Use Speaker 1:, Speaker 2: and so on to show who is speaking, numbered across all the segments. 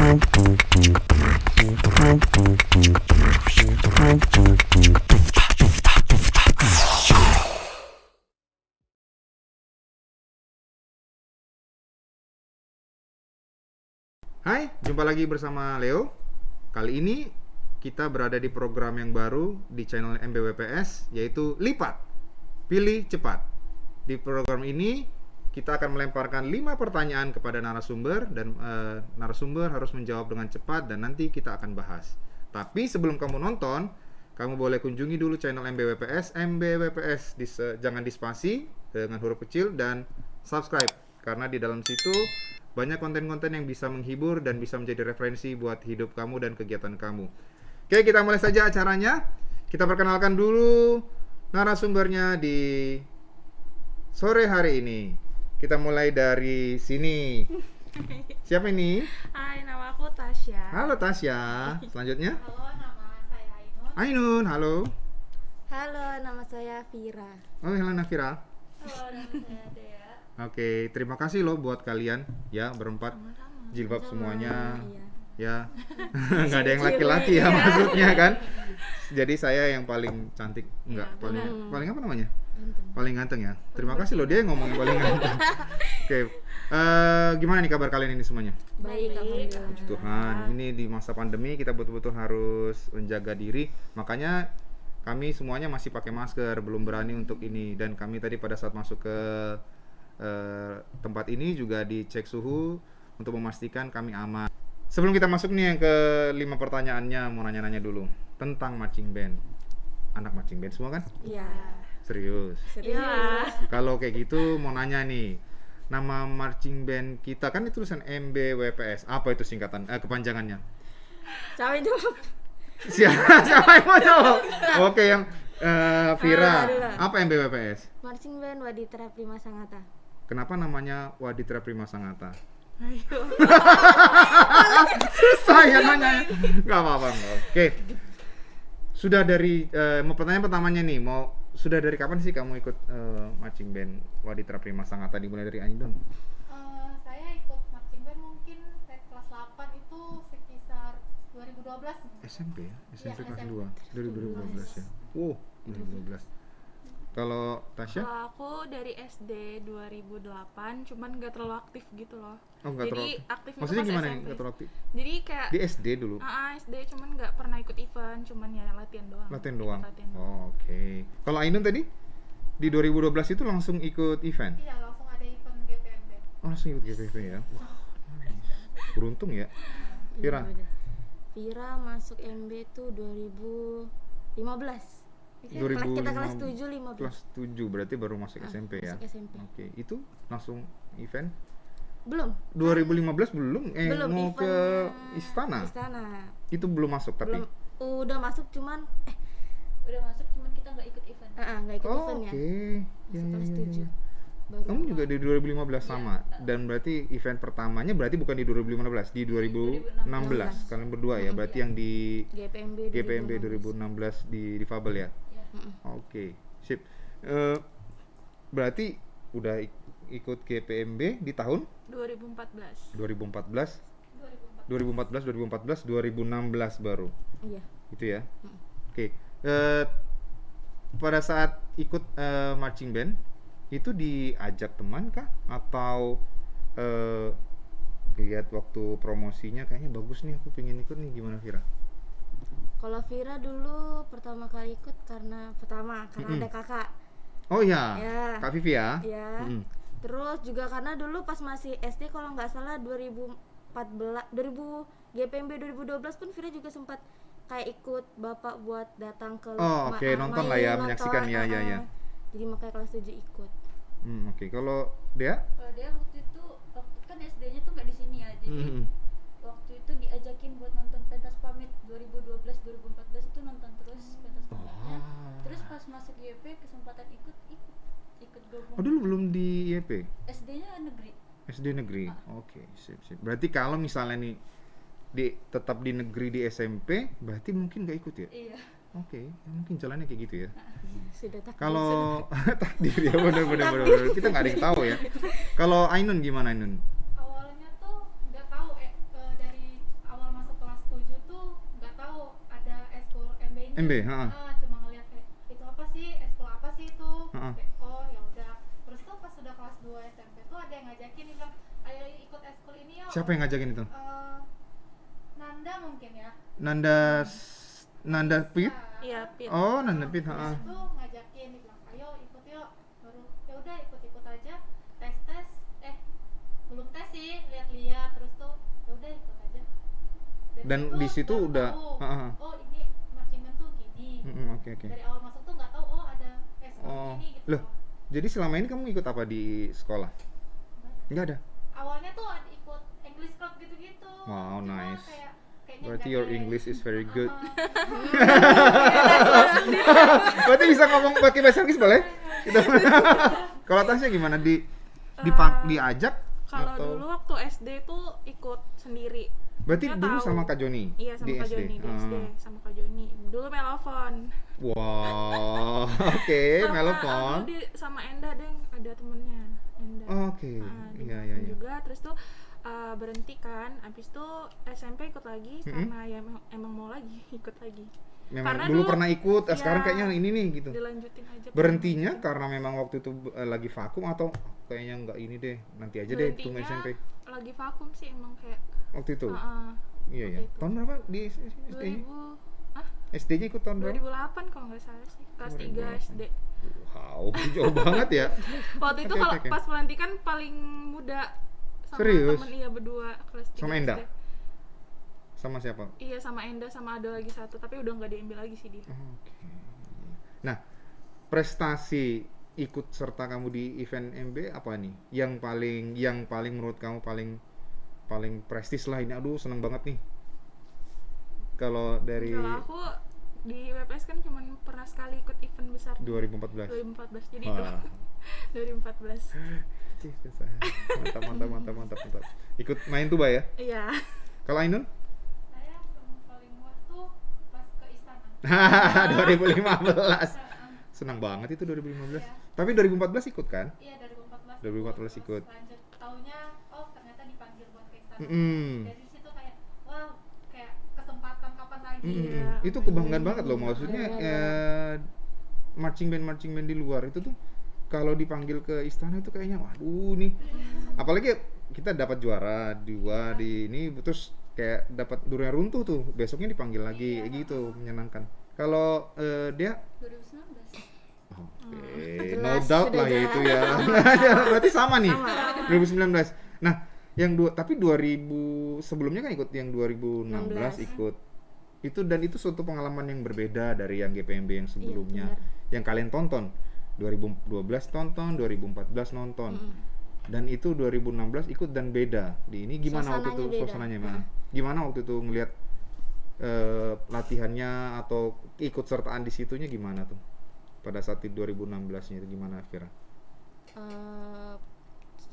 Speaker 1: Hai, jumpa lagi bersama Leo. Kali ini kita berada di program yang baru di channel MBWPS, yaitu Lipat, Pilih Cepat. Di program ini kita akan melemparkan 5 pertanyaan kepada narasumber dan narasumber harus menjawab dengan cepat dan nanti kita akan bahas. Tapi sebelum kamu nonton, kamu boleh kunjungi dulu channel MBWPS, jangan dispasi dengan huruf kecil dan subscribe karena di dalam situ banyak konten-konten yang bisa menghibur dan bisa menjadi referensi buat hidup kamu dan kegiatan kamu. Oke, kita mulai saja acaranya. Kita perkenalkan dulu narasumbernya di sore hari ini. Kita mulai dari sini. Siapa ini?
Speaker 2: Hai, nama aku Tasya.
Speaker 1: Halo Tasya. Selanjutnya?
Speaker 3: Halo, nama saya Ainun.
Speaker 1: Ainun, halo.
Speaker 2: Halo, nama saya Vira.
Speaker 1: Oh, Helena Vira.
Speaker 3: Halo, nama saya Dea.
Speaker 1: Oke, terima kasih loh buat kalian ya berempat. Jilbab semuanya. Ya. Nggak ada yang laki-laki ya maksudnya kan. Jadi saya yang paling cantik, enggak, paling apa namanya? Paling ganteng ya. Terima kasih loh dia yang ngomong yang paling ganteng. Oke. Gimana nih kabar kalian ini semuanya?
Speaker 2: Baik, alhamdulillah.
Speaker 1: Puji Tuhan, ini di masa pandemi kita betul-betul harus menjaga diri. Makanya kami semuanya masih pakai masker, belum berani untuk ini. Dan kami tadi pada saat masuk ke tempat ini juga dicek suhu untuk memastikan kami aman. Sebelum kita masuk nih yang ke 5 pertanyaannya, mau nanya-nanya dulu tentang marching band. Anak marching band semua kan?
Speaker 2: Iya.
Speaker 1: Serius?
Speaker 2: Serius.
Speaker 1: Kalau kayak gitu mau nanya nih, nama marching band kita kan itu tulisan MBWPS. Apa itu singkatan? Kepanjangannya?
Speaker 2: Siapa yang jawab?
Speaker 1: Siapa yang mau jawab? Oke, yang Vira.
Speaker 2: Dulu.
Speaker 1: Apa MBWPS?
Speaker 2: Marching Band Waditra Prima Sangatta.
Speaker 1: Kenapa namanya Waditra Prima Sangatta?
Speaker 2: Ayo.
Speaker 1: Susah ya nanya. Gak apa-apa. Oke. Sudah dari pertanyaan pertamanya nih, sudah dari kapan sih kamu ikut marching band Waditra Prima Sangatta? Dimulai dari Ainun.
Speaker 3: Saya ikut marching band mungkin dari kelas 8 itu sekitar 2012.
Speaker 1: SMP ya? SMP
Speaker 3: Iya,
Speaker 1: kelas
Speaker 3: SMP.
Speaker 1: 2 2012 ya. 2012. Kalau Tasya?
Speaker 4: Kalau aku dari SD 2008, cuman gak terlalu aktif gitu loh.
Speaker 1: Oh, enggak
Speaker 4: Jadi
Speaker 1: terlalu.
Speaker 4: aktifnya
Speaker 1: Maksudnya
Speaker 4: tuh pas
Speaker 1: gimana
Speaker 4: SMP.
Speaker 1: nih enggak terlalu aktif?
Speaker 4: Jadi kayak
Speaker 1: Di SD dulu.
Speaker 4: SD cuman gak pernah ikut event, cuman ya latihan doang.
Speaker 1: Latihan
Speaker 4: Ikut
Speaker 1: doang.
Speaker 4: latihan doang.
Speaker 1: Oh, oke. Kalau Ainun tadi di 2012 itu langsung ikut event.
Speaker 3: Iya, langsung ada event GPMB.
Speaker 1: Oh, langsung ikut GPV ya. Wah. Beruntung ya. Vira.
Speaker 2: Vira masuk MB tuh 2015. Kita kelas 7 15.
Speaker 1: Kelas 7 berarti baru masuk SMP ya.
Speaker 2: Masuk SMP.
Speaker 1: Oke, itu langsung event
Speaker 2: Belum.
Speaker 1: 2015 belum
Speaker 2: Belum
Speaker 1: mau ke
Speaker 2: eventnya
Speaker 1: Istana.
Speaker 2: Istana.
Speaker 1: Itu belum masuk tapi.
Speaker 2: Belum. Udah masuk cuman
Speaker 3: Udah masuk, cuman kita nggak ikut event.
Speaker 2: nggak ikut
Speaker 1: Oh,
Speaker 2: eventnya.
Speaker 1: oke. Ya,
Speaker 2: Masuk kelas
Speaker 1: ya,
Speaker 2: 7.
Speaker 1: ya.
Speaker 2: Baru.
Speaker 1: Kamu juga di 2015 sama dan berarti event pertamanya berarti bukan di 2015, di 2016 kalian berdua ya. Berarti yang di GPMB 2016 di Difabel ya. Oke, sip. Berarti udah ikut GPMB di tahun
Speaker 4: 2014.
Speaker 1: 2014, 2016 baru.
Speaker 2: Iya.
Speaker 1: Itu ya. Oke. Pada saat ikut marching band itu diajak teman kah atau lihat waktu promosinya kayaknya bagus nih aku pengen ikut nih, gimana Vira?
Speaker 2: Kalau Vira dulu pertama kali ikut karena ada kakak.
Speaker 1: Oh ya,
Speaker 2: Ya.
Speaker 1: Kak Vivi ya?
Speaker 2: Ya. Terus juga karena dulu pas masih SD kalau nggak salah 2014 GPMB 2012 pun Vira juga sempat kayak ikut bapak buat datang ke
Speaker 1: Oh, oke, nonton lah ya, menyaksikan ya.
Speaker 2: Jadi makanya kelas 7 ikut.
Speaker 1: Oke. Kalau dia?
Speaker 5: Kalau dia waktu itu kan SD-nya tuh nggak di sini ya, jadi waktu itu diajakin buat nonton pentas pamit 2012-2014 itu nonton terus pentas pamitnya. Terus pas masuk YP kesempatan ikut gabung.
Speaker 1: Oh, dulu belum di YP?
Speaker 5: SD-nya negeri.
Speaker 1: SD negeri. Oke, sip. Berarti kalau misalnya nih tetap di negeri di SMP, berarti mungkin nggak ikut ya?
Speaker 5: Iya.
Speaker 1: Oke, mungkin jalannya kayak gitu ya.
Speaker 2: Sudah takdir.
Speaker 1: Kalau takdir ya, benar. Kita nggak ada yang tahu ya. Kalau Ainun gimana Ainun?
Speaker 3: Awalnya tuh nggak tahu dari ini.
Speaker 1: MB, ha.
Speaker 3: Cuma ngeliat kayak itu apa sih, eskul apa sih itu.
Speaker 1: Ha.
Speaker 3: Kayak, oh ya udah. Terus tuh pas udah kelas 2 SMP tuh ada yang ngajakin, dia bilang ayo ikut eskul ini ya.
Speaker 1: Siapa yang ngajakin itu?
Speaker 3: Nanda mungkin ya.
Speaker 1: Nanda Pit?
Speaker 4: Iya, Pit.
Speaker 1: Oh, Nanda Pit, ha.
Speaker 3: Terus tuh ngajakin, dia bilang ayo ikut yuk. Baru ya udah ikut aja. Tes belum tes sih, lihat-lihat terus tuh ya udah ikut aja.
Speaker 1: Dan di situ
Speaker 3: baru
Speaker 1: udah,
Speaker 3: tahu,
Speaker 1: ha.
Speaker 3: oh ini marching band tuh gini.
Speaker 1: Oke.
Speaker 3: Dari awal masuk tuh nggak tahu oh ada eskul
Speaker 1: Oh,
Speaker 3: ini gitu.
Speaker 1: loh, jadi selama ini kamu ikut apa di sekolah? Nggak ada.
Speaker 3: Awalnya tuh ada ikut English club gitu-gitu.
Speaker 1: Wow,
Speaker 3: Cuma
Speaker 1: nice.
Speaker 3: kayaknya
Speaker 1: Berarti
Speaker 3: nggak
Speaker 1: your
Speaker 3: deh.
Speaker 1: English is very good.
Speaker 3: Uh-uh.
Speaker 1: Berarti bisa ngomong pakai bahasa Inggris boleh? Gitu. Kalau Tasya gimana diajak
Speaker 4: Kalau
Speaker 1: atau
Speaker 4: dulu waktu SD tuh ikut sendiri.
Speaker 1: berarti
Speaker 4: Nggak
Speaker 1: dulu
Speaker 4: tahu.
Speaker 1: sama Kak Joni
Speaker 4: Iya, sama
Speaker 1: di
Speaker 4: Kak
Speaker 1: SD.
Speaker 4: Joni di SD, sama Kak Joni. Dulu melofon.
Speaker 1: Wow, oke,
Speaker 4: Sama
Speaker 1: melofon.
Speaker 4: sama Enda deh, ada temennya Enda.
Speaker 1: Oke,
Speaker 4: Di
Speaker 1: iya.
Speaker 4: melofon juga, terus tuh berhenti kan, abis itu SMP ikut lagi karena ya emang mau lagi ikut lagi.
Speaker 1: Memang
Speaker 4: Karena
Speaker 1: dulu
Speaker 4: dulu-
Speaker 1: pernah ikut,
Speaker 4: iya.
Speaker 1: sekarang kayaknya ini nih gitu.
Speaker 4: Dilanjutin aja.
Speaker 1: Berhentinya karena memang waktu itu lagi vakum atau kayaknya nggak ini deh, nanti aja deh tunggu
Speaker 4: Berhentinya
Speaker 1: SMP.
Speaker 4: lagi vakum sih emang kayak.
Speaker 1: Waktu itu. Iya ya.
Speaker 4: waktu itu.
Speaker 1: Tahun berapa di SD-nya?
Speaker 4: 2000
Speaker 1: SD-nya ikut tahun berapa?
Speaker 4: 2008 kalau nggak salah sih, kelas
Speaker 1: 2008.
Speaker 4: 3 SD.
Speaker 1: Wow, jauh banget ya.
Speaker 4: Waktu itu
Speaker 1: Oke,
Speaker 4: kalau
Speaker 1: oke, oke.
Speaker 4: pas pelantikan paling muda sama
Speaker 1: Serius?
Speaker 4: temen, iya berdua kelas 3
Speaker 1: Sama Enda?
Speaker 4: SD.
Speaker 1: Sama siapa?
Speaker 4: Iya sama Enda, sama ada lagi satu tapi udah nggak diambil lagi sih dia.
Speaker 1: Oke. Nah, prestasi ikut serta kamu di event MB apa nih? Yang paling menurut kamu paling prestis lah ini. Aduh, seneng banget nih. Kalau dari
Speaker 4: Kalau aku di WPS kan cuma pernah sekali ikut event besar
Speaker 1: 2014.
Speaker 4: 2014 jadi
Speaker 1: Wah.
Speaker 4: 2014
Speaker 1: Cih, susah. Mantap. Ikut main tuba ya?
Speaker 4: iya.
Speaker 1: Kalau Ainun?
Speaker 3: Saya paling wah tuh pas ke istana.
Speaker 1: 2015. Senang banget itu 2015.
Speaker 3: Iya.
Speaker 1: Tapi 2014 ikut kan?
Speaker 3: Iya 2014.
Speaker 1: 2014 ikut.
Speaker 3: Lanjut tahunnya oh ternyata dipanggil buat ke istana.
Speaker 1: Mm-mm.
Speaker 3: Dari situ kayak wah kayak kesempatan kapan lagi.
Speaker 4: Iya.
Speaker 1: Itu kebanggaan banget loh, maksudnya marching band di luar itu tuh kalau dipanggil ke istana itu kayaknya waduh nih, apalagi kita dapat juara dua di ini terus kayak dapat durian runtuh tuh besoknya dipanggil lagi gitu, menyenangkan. Kalau dia
Speaker 5: 2019.
Speaker 1: oke, no
Speaker 2: 14
Speaker 1: doubt
Speaker 2: sudah
Speaker 1: lah ya
Speaker 2: jalan.
Speaker 1: itu ya. Berarti sama nih. 2019. Nah, yang tapi 2000 sebelumnya kan ikut yang 2016 ikut. Itu dan itu suatu pengalaman yang berbeda dari yang GPMB yang sebelumnya. Yang kalian tonton 2012 tonton, 2014 nonton. Dan itu 2016 ikut dan beda. Di ini gimana waktu itu
Speaker 2: Suasananya beda.
Speaker 1: suasananya, Mbak? Gimana waktu itu ngelihat latihannya atau ikut sertaan di situnya gimana tuh? Pada saat di 2016-nya itu gimana Vira?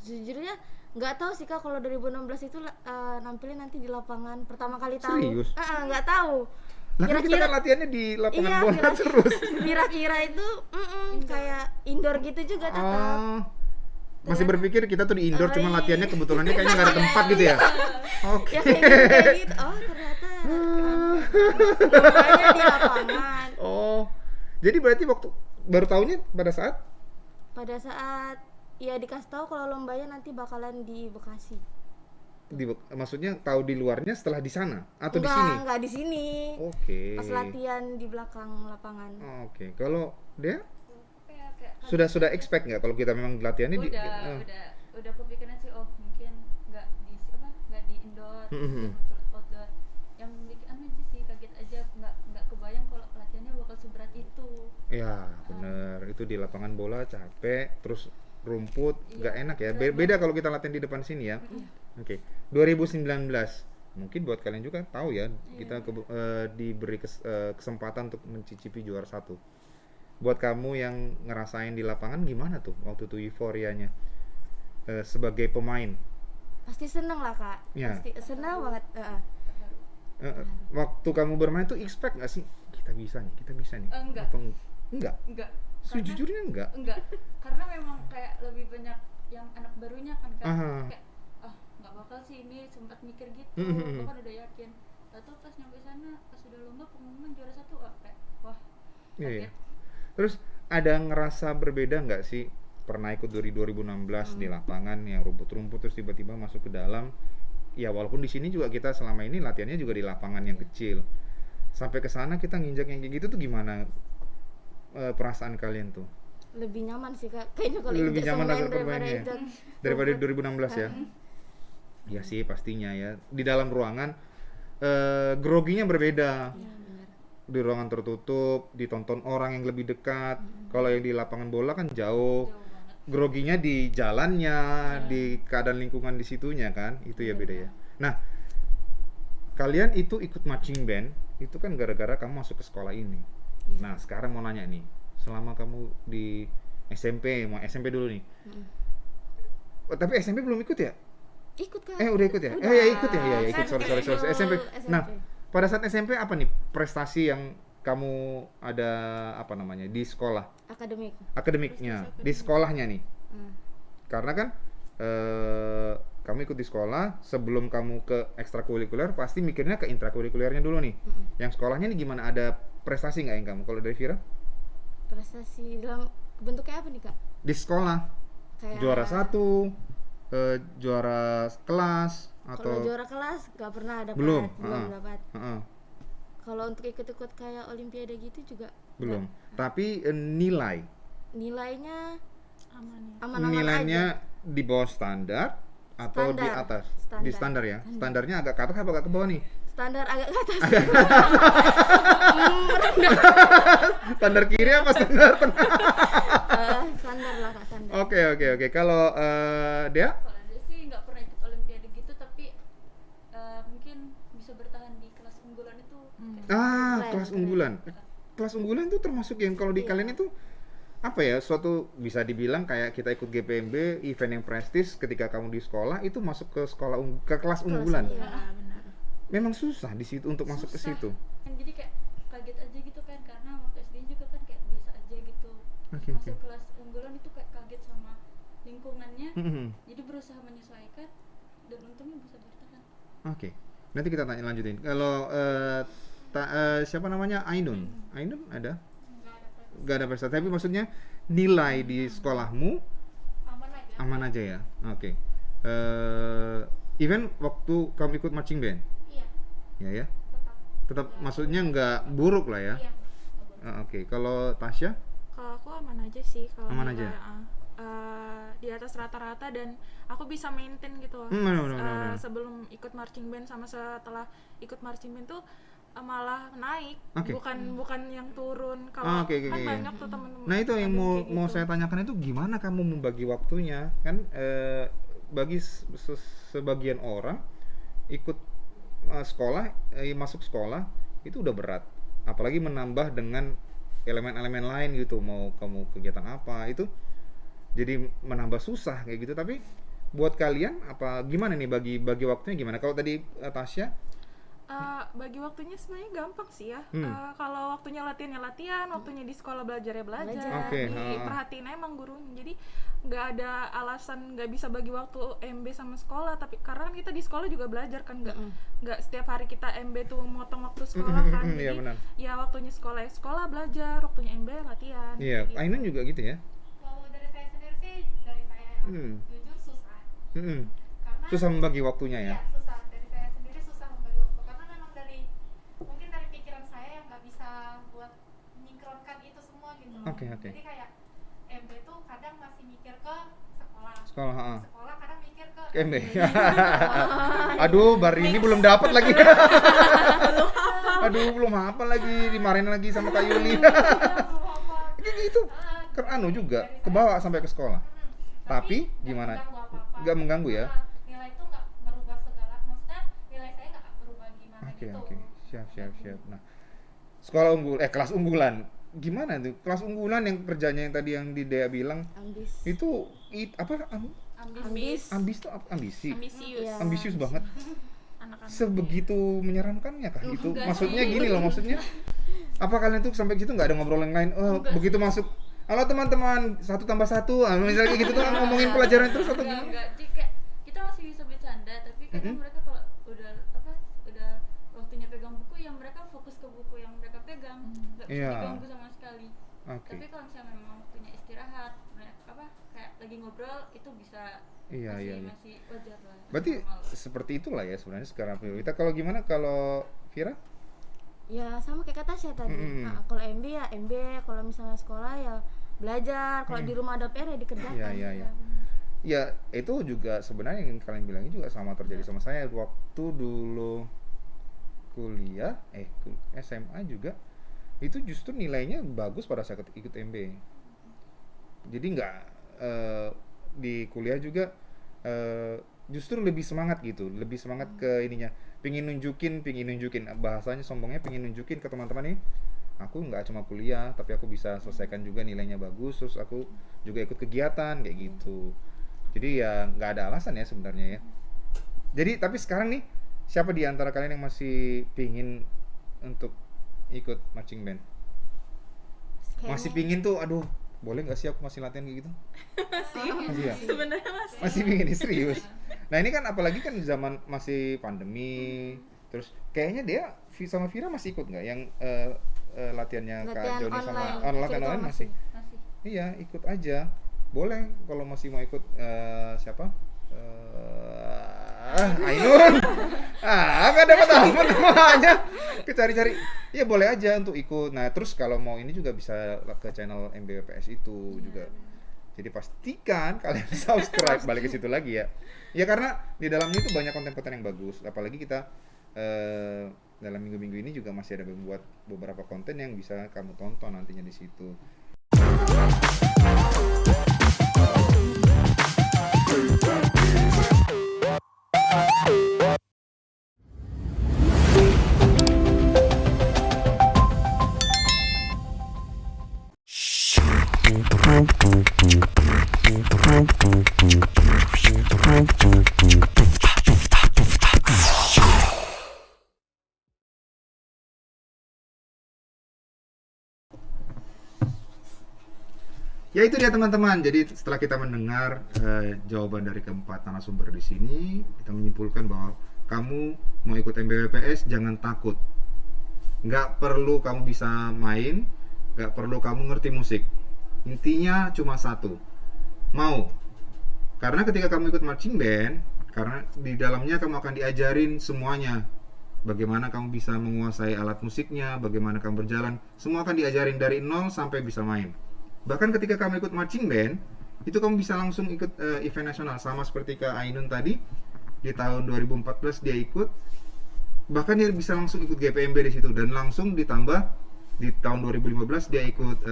Speaker 2: Sejujurnya nggak tahu sih Kak, kalau 2016 itu nampilin nanti di lapangan pertama kali tahu.
Speaker 1: Serius?
Speaker 2: Nggak tahu.
Speaker 1: Lah kan kita kan latihannya di lapangan
Speaker 2: Iya,
Speaker 1: bola terus.
Speaker 2: kira-kira itu kayak indoor gitu juga tetap.
Speaker 1: Oh, masih berpikir kita tuh di indoor, cuma
Speaker 2: iya.
Speaker 1: latihannya kebetulannya kayaknya nggak ada tempat gitu ya? Oke.
Speaker 2: Ya kayak gitu. Oh ternyata lombanya di lapangan.
Speaker 1: Oh, jadi berarti waktu baru tahunya
Speaker 2: Pada saat ya dikasih tahu kalau lombanya nanti bakalan di Bekasi.
Speaker 1: maksudnya tahu di luarnya setelah di sana atau di sini?
Speaker 2: Enggak di sini.
Speaker 1: Oke.
Speaker 2: Pas latihan di belakang lapangan.
Speaker 1: Oke, kalau dia
Speaker 5: Kayak
Speaker 1: sudah expect nggak kalau kita memang latihannya di
Speaker 5: udah kepikiran sih oh mungkin nggak di indoor
Speaker 1: Mhm.
Speaker 5: outdoor yang bikin aja sih kaget aja nggak kebayang kalau latihannya bakal seberat itu.
Speaker 1: Ya bener, itu di lapangan bola capek, terus rumput nggak
Speaker 5: Iya,
Speaker 1: enak ya.
Speaker 5: berat
Speaker 1: Beda kalau kita latihan di depan sini ya. Oke, 2019 mungkin buat kalian juga tahu ya, kita diberi kesempatan untuk mencicipi juara 1. Buat kamu yang ngerasain di lapangan gimana tuh waktu itu euforianya sebagai pemain?
Speaker 2: Pasti seneng lah Kak.
Speaker 1: Ya.
Speaker 2: Pasti seneng banget.
Speaker 1: Waktu kamu bermain tuh expect nggak sih kita bisa nih?
Speaker 5: Enggak.
Speaker 1: Atau enggak?
Speaker 5: Enggak.
Speaker 1: Sejujurnya enggak.
Speaker 5: Karena memang kayak lebih banyak yang anak barunya kan
Speaker 1: Aha.
Speaker 5: kayak nggak bakal sih ini, sempat mikir gitu.
Speaker 1: Mhm.
Speaker 5: Bahkan udah yakin. Lalu pas nyampe sana pas udah lomba pengumuman juara 1 kayak wah
Speaker 1: Iya, iya.
Speaker 5: kaget.
Speaker 1: Terus ada ngerasa berbeda nggak sih pernah ikut dari 2016 di lapangan yang rumput-rumput terus tiba-tiba masuk ke dalam? Ya walaupun di sini juga kita selama ini latihannya juga di lapangan yang kecil. Sampai ke sana kita nginjak yang kayak gitu tuh gimana perasaan kalian tuh?
Speaker 2: Lebih nyaman sih Kak kayaknya kalau
Speaker 1: Lebih
Speaker 2: injak
Speaker 1: nyaman
Speaker 2: sama
Speaker 1: rasa
Speaker 2: main daripada
Speaker 1: bermainnya.
Speaker 2: injak
Speaker 1: Daripada
Speaker 2: rumput.
Speaker 1: 2016 ya? Ya sih pastinya ya. Di dalam ruangan groginya berbeda.
Speaker 2: Iya, benar.
Speaker 1: Di ruangan tertutup, ditonton orang yang lebih dekat. Kalau yang di lapangan bola kan jauh.
Speaker 5: Jauh banget.
Speaker 1: Groginya di jalannya, di keadaan lingkungan di situnya kan, itu ya beda ya. Nah, kalian itu ikut marching band, itu kan gara-gara kamu masuk ke sekolah ini. Nah, sekarang mau nanya nih, selama kamu di SMP, mau SMP dulu nih. Oh, tapi SMP belum ikut ya?
Speaker 2: Ikut Kak.
Speaker 1: Udah ikut ya?
Speaker 2: Udah.
Speaker 1: Ya ikut ya, ya ikut.
Speaker 2: Kan
Speaker 1: Sorry.
Speaker 2: eskul
Speaker 1: SMP. Nah,
Speaker 2: SMP.
Speaker 1: pada saat SMP apa nih prestasi yang kamu ada apa namanya di sekolah?
Speaker 2: Akademik.
Speaker 1: Akademiknya, di sekolahnya nih.
Speaker 2: Hmm.
Speaker 1: Karena kan kamu ikut di sekolah, sebelum kamu ke ekstrakurikuler pasti mikirnya ke intrakurikulernya dulu nih. Yang sekolahnya nih gimana, ada prestasi nggak yang kamu? Kalau dari Vira
Speaker 2: Prestasi dalam bentuknya apa nih Kak?
Speaker 1: di sekolah
Speaker 2: Kayak
Speaker 1: juara 1, juara kelas
Speaker 2: Kalau
Speaker 1: atau
Speaker 2: juara kelas nggak pernah dapat.
Speaker 1: belum?
Speaker 2: Belum dapat.
Speaker 1: Heeh,
Speaker 2: Kalau untuk ikut-ikut kayak olimpiade gitu juga
Speaker 1: belum. Tapi
Speaker 2: nilainya
Speaker 4: Aman ya.
Speaker 2: aman-aman
Speaker 1: nilainya
Speaker 2: aja.
Speaker 1: di bawah standar atau di
Speaker 2: Standar.
Speaker 1: atas?
Speaker 2: Standar.
Speaker 1: Di standar ya. Standarnya agak ke atas apa agak ke bawah nih?
Speaker 2: Standar agak ke atas.
Speaker 1: Standar kiri apa standar tengah?
Speaker 2: Standar lah Kak, standar.
Speaker 1: Oke. Kalau Dea?
Speaker 5: Kalau dia sih nggak pernah ikut olimpiade gitu, tapi mungkin bisa bertahan di kelas unggulan itu kayak
Speaker 1: Kelas
Speaker 2: Keren.
Speaker 1: unggulan. Kelas unggulan itu termasuk yang kalau di
Speaker 2: Iya.
Speaker 1: kalian itu apa ya? Suatu bisa dibilang kayak kita ikut GPMB, event yang prestis ketika kamu di sekolah itu masuk ke ke kelas unggulan.
Speaker 2: iya.
Speaker 4: Ah, benar.
Speaker 1: Memang susah di situ untuk masuk ke
Speaker 5: susah.
Speaker 1: situ.
Speaker 5: Kan jadi kayak kaget aja gitu kan, karena waktu SD juga kan kayak biasa aja gitu.
Speaker 1: Oke.
Speaker 5: Masuk kelas unggulan itu kayak kaget sama lingkungannya,
Speaker 1: Mhm.
Speaker 5: jadi berusaha menyesuaikan dan untungnya bisa bertahan.
Speaker 1: Oke. Nanti kita tanya lanjutin. Kalau siapa namanya? Ainun. Ainun ada? Gak ada prestasi, tapi maksudnya nilai di sekolahmu
Speaker 3: Aman aja.
Speaker 1: aman aja ya. Oke. Even waktu kamu ikut marching band,
Speaker 3: Iya,
Speaker 1: ya.
Speaker 3: tetap.
Speaker 1: Tetap maksudnya nggak buruk lah ya.
Speaker 3: Iya.
Speaker 1: Oke. Kalau Tasya?
Speaker 4: Kalau aku aman aja sih kalau
Speaker 1: Aman
Speaker 4: nilai,
Speaker 1: aja?
Speaker 4: di atas rata-rata dan aku bisa maintain gitu loh.
Speaker 1: Benar.
Speaker 4: Sebelum ikut marching band sama setelah ikut marching band tuh malah naik,
Speaker 1: Oke.
Speaker 4: bukan yang turun. Kalau
Speaker 1: Oke.
Speaker 4: kan banyak tuh temen-temen.
Speaker 1: Nah itu yang
Speaker 4: ada
Speaker 1: mau
Speaker 4: kayak
Speaker 1: mau
Speaker 4: gitu.
Speaker 1: saya tanyakan itu gimana kamu membagi waktunya kan? Bagi sebagian orang ikut sekolah, masuk sekolah itu udah berat, apalagi menambah dengan elemen-elemen lain gitu, mau kamu kegiatan apa itu jadi menambah susah kayak gitu. Tapi buat kalian apa gimana nih bagi waktunya gimana? Kalau tadi Tasya
Speaker 4: Bagi waktunya sebenarnya gampang sih ya.
Speaker 1: Hmm.
Speaker 4: Kalau waktunya latihan ya latihan, waktunya di sekolah belajar ya belajar.
Speaker 2: Belajar.
Speaker 1: Oke,
Speaker 4: Diperhatiin emang gurunya. Jadi nggak ada alasan nggak bisa bagi waktu MB sama sekolah. Tapi karena kan kita di sekolah juga belajar kan, nggak setiap hari kita MB tuh motong waktu sekolah kan.
Speaker 1: Iya,
Speaker 4: Jadi
Speaker 1: benar.
Speaker 4: ya waktunya sekolah ya sekolah belajar, waktunya MB latihan.
Speaker 1: Iya,
Speaker 4: gitu.
Speaker 1: Ainun juga gitu ya.
Speaker 3: Kalau dari saya sendiri sih, dari saya ya, jujur susah. Karena
Speaker 1: Susah membagi waktunya ya.
Speaker 3: iya, susah. Dari saya sendiri susah membagi waktu karena memang mungkin dari pikiran saya yang nggak bisa buat menyingkronkan itu semua gitu.
Speaker 1: Oke.
Speaker 3: Jadi kayak MB tuh kadang masih mikir ke sekolah.
Speaker 1: Sekolah,
Speaker 3: Sekolah kadang mikir ke
Speaker 1: MB. Aduh, baru ini belum dapat lagi. Aduh, belum hafal lagi, dimarahin lagi sama Kak Yuli. Kayak gitu. Anu juga, kebawa sampai ke sekolah. Tapi gimana? Nggak mengganggu ya?
Speaker 3: Nilai itu nggak merubah segala, maksudnya nilai saya nggak berubah gimana gitu.
Speaker 1: Oke. Siap. Nah, sekolah kelas unggulan. Gimana tuh? Kelas unggulan yang kerjanya yang tadi yang di Dea bilang
Speaker 2: Ambis.
Speaker 1: itu apa?
Speaker 2: Ambis.
Speaker 1: Ambis tuh apa? Ambisi.
Speaker 4: Ambisius.
Speaker 2: Iya.
Speaker 1: Ambisius banget.
Speaker 4: Anak-anak.
Speaker 1: Sebegitu menyeramkannya kah gitu?
Speaker 5: Enggak
Speaker 1: Maksudnya
Speaker 5: sih.
Speaker 1: gini loh, maksudnya apa kalian tuh sampai gitu nggak ada ngobrol yang lain? Oh, begitu masuk, halo teman-teman, 1 tambah 1, misalnya kayak gitu tuh kan ngomongin pelajaran terus atau gimana?
Speaker 5: Enggak, jadi kayak kita masih bisa bercanda, tapi kadang mereka kalau udah waktunya pegang buku, yang mereka fokus ke buku yang mereka pegang, nggak bisa
Speaker 1: Iya.
Speaker 5: diganggu sama sekali.
Speaker 1: Oke.
Speaker 5: Tapi kalau misalnya memang waktunya istirahat, kayak lagi ngobrol, itu bisa
Speaker 1: Iya,
Speaker 5: masih,
Speaker 1: iya, iya.
Speaker 5: masih wajar lah.
Speaker 1: Berarti
Speaker 5: normal.
Speaker 1: seperti itulah ya sebenarnya sekarang prioritas. Kalau gimana kalau Vira?
Speaker 2: Ya sama kayak kata saya tadi.
Speaker 1: Mm-mm.
Speaker 2: Kalau MB ya MB, kalau misalnya sekolah ya belajar, kalau di rumah ada PR ya dikerjakan.
Speaker 1: Iya, iya, iya. Ya itu juga sebenarnya yang kalian bilang juga sama terjadi sama saya waktu dulu kuliah, SMA juga itu justru nilainya bagus pada saat ikut MB. Jadi nggak di kuliah juga justru lebih semangat gitu, lebih semangat ke ininya, pingin nunjukin bahasanya sombongnya, pingin nunjukin ke teman-teman nih, aku nggak cuma kuliah tapi aku bisa selesaikan juga nilainya bagus, terus aku juga ikut kegiatan kayak gitu. Jadi ya nggak ada alasan ya sebenarnya ya. Jadi tapi sekarang nih siapa di antara kalian yang masih pingin untuk ikut marching band? Masih pingin tuh, aduh boleh nggak sih aku masih latihan kayak gitu? Masih ya?
Speaker 4: Sebenarnya
Speaker 1: Masih pingin nih, serius. Nah ini kan apalagi kan zaman masih pandemi, terus kayaknya dia sama Vira masih ikut nggak yang latihannya Kak
Speaker 2: Latihan
Speaker 1: Joni sama
Speaker 2: online,
Speaker 1: latihan
Speaker 2: virtual
Speaker 1: online masih?
Speaker 5: Masih.
Speaker 1: Iya ikut aja, boleh kalau masih mau ikut. Siapa? Ainun. Nggak dapat apa namanya. Cari-cari. Ya boleh aja untuk ikut. Nah terus kalau mau ini juga bisa ke channel MBWPS itu juga. Jadi pastikan kalian subscribe, balik ke situ lagi ya. Ya karena di dalamnya itu banyak konten-konten yang bagus. Apalagi kita dalam minggu-minggu ini juga masih ada membuat beberapa konten yang bisa kamu tonton nantinya di situ. Ya itu dia teman-teman. Jadi setelah kita mendengar jawaban dari keempat narasumber di sini, kita menyimpulkan bahwa kamu mau ikut MBWPS jangan takut. Nggak perlu kamu bisa main, nggak perlu kamu ngerti musik. Intinya cuma satu, mau. Karena ketika kamu ikut marching band, karena di dalamnya kamu akan diajarin semuanya. Bagaimana kamu bisa menguasai alat musiknya, bagaimana kamu berjalan, semua akan diajarin dari nol sampai bisa main. Bahkan ketika kamu ikut marching band, itu kamu bisa langsung ikut event nasional. Sama seperti Kak Ainun tadi, di tahun 2014 dia ikut, bahkan dia bisa langsung ikut GPMB di situ. Dan langsung ditambah, di tahun 2015 dia ikut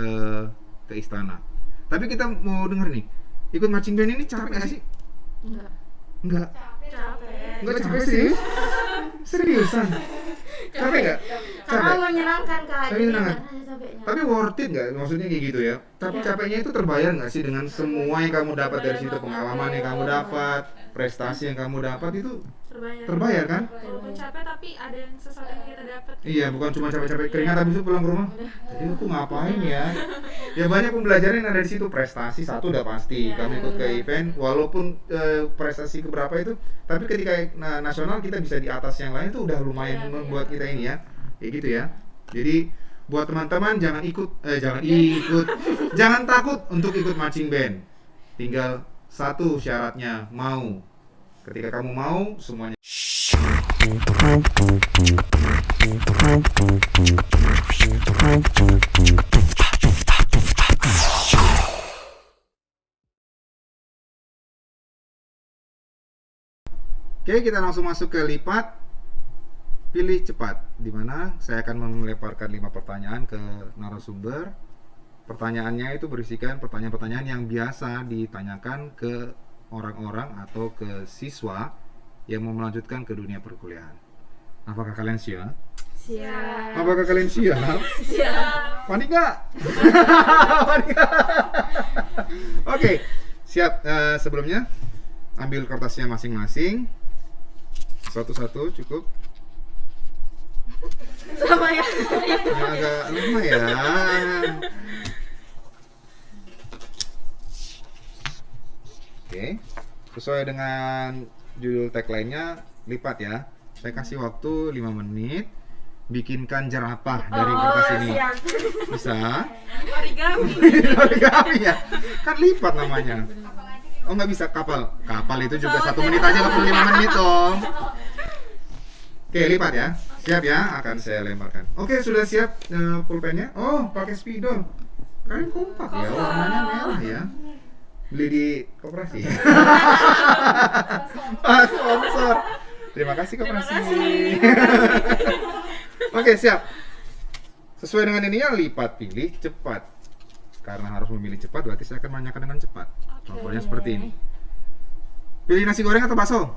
Speaker 1: ke Istana. Tapi kita mau denger nih, ikut marching band ini capek gak sih? Enggak. Enggak capek serius? Seriusan? Capek gak?
Speaker 2: Karena menyenangkan Kak.
Speaker 1: Tapi
Speaker 2: Jadi
Speaker 1: menyenangkan.
Speaker 2: nggak ada capeknya.
Speaker 1: Tapi worth it nggak? Maksudnya kayak gitu ya. Tapi capeknya itu terbayar nggak sih dengan semua yang kamu dapat dari situ, pengalaman yang kamu dapat, prestasi yang kamu dapat itu terbayar kan?
Speaker 4: Walaupun capek tapi ada yang sesuatu yang kita dapat.
Speaker 1: Iya, bukan cuma capek-capek keringat habis itu pulang ke rumah. Jadi aku ngapain ya? Ya banyak pembelajaran yang ada di situ. Prestasi satu udah pasti. Kamu ikut ke event, walaupun prestasi keberapa itu, tapi ketika nasional kita bisa di atas yang lain itu udah lumayan membuat kita ini ya. Kayak gitu ya. Jadi buat teman-teman jangan takut untuk ikut marching band. Tinggal satu syaratnya, mau. Ketika kamu mau, semuanya. Oke, kita langsung masuk ke lipat pilih cepat, di mana saya akan melemparkan 5 pertanyaan ke narasumber. Pertanyaannya itu berisikan pertanyaan-pertanyaan yang biasa ditanyakan ke orang-orang atau ke siswa yang mau melanjutkan ke dunia perkuliahan. Apakah kalian siap?
Speaker 2: Siap.
Speaker 1: Apakah kalian siap?
Speaker 2: Siap.
Speaker 1: Panik nggak? Panik nggak? Oke, siap. Sebelumnya ambil kertasnya masing-masing. Satu-satu cukup.
Speaker 2: Sama ya.
Speaker 1: Agak lama ya. Oke, sesuai dengan judul tagline-nya lipat ya. Saya kasih waktu 5 menit. bikinkan jerapah dari kertas ini.
Speaker 2: siap.
Speaker 1: Bisa?
Speaker 4: Origami.
Speaker 1: Origami ya? Kan lipat namanya. Oh nggak bisa kapal. Kapal itu juga 1 menit aja, nggak perlu 5 menit dong. Oke, lipat ya. Siap ya, akan saya lemparkan. Oke, sudah siap pulpennya? Oh, pakai spidol. Kalian kompak ya, warnanya merah ya. Beli di koperasi. Ah, sponsor. Terima kasih koperasi. Oke, siap. Sesuai dengan ini ya, lipat, pilih, cepat. Karena harus memilih cepat, berarti saya akan menanyakan dengan cepat. Contohnya seperti ini. Pilih nasi goreng atau bakso?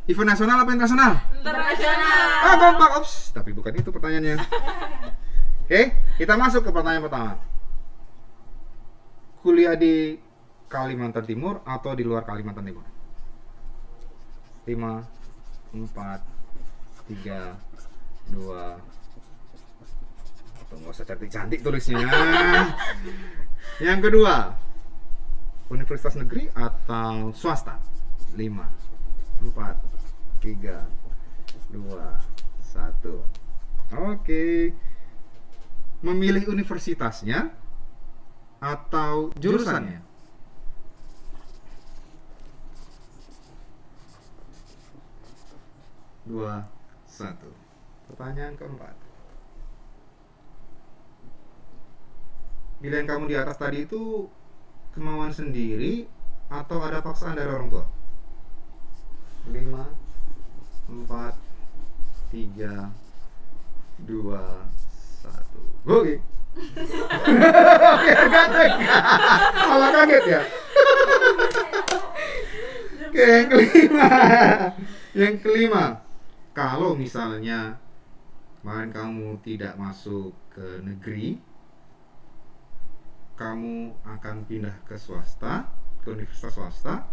Speaker 1: Event nasional apa internasional?
Speaker 4: Internasional.
Speaker 1: Ah, gampang. Ops, tapi bukan itu pertanyaannya. Oke, kita masuk ke pertanyaan pertama. Kuliah di Kalimantan Timur atau di luar Kalimantan Timur? 5, 4, 3, 2. Nggak usah cantik-cantik tulisnya. Yang kedua, universitas negeri atau swasta? 5, 4, 3, 2, 1. Oke. Memilih universitasnya atau jurusannya? Dua, satu. Pertanyaan keempat. Pilihan kamu di atas tadi itu kemauan sendiri atau ada paksaan dari orang tua? 5, 4, 3, 2, 1. Oke. Kaget. Malah kaget ya. Oke, yang kelima. Kalau misalnya kemarin kamu tidak masuk ke negeri, kamu akan pindah ke swasta, ke universitas swasta,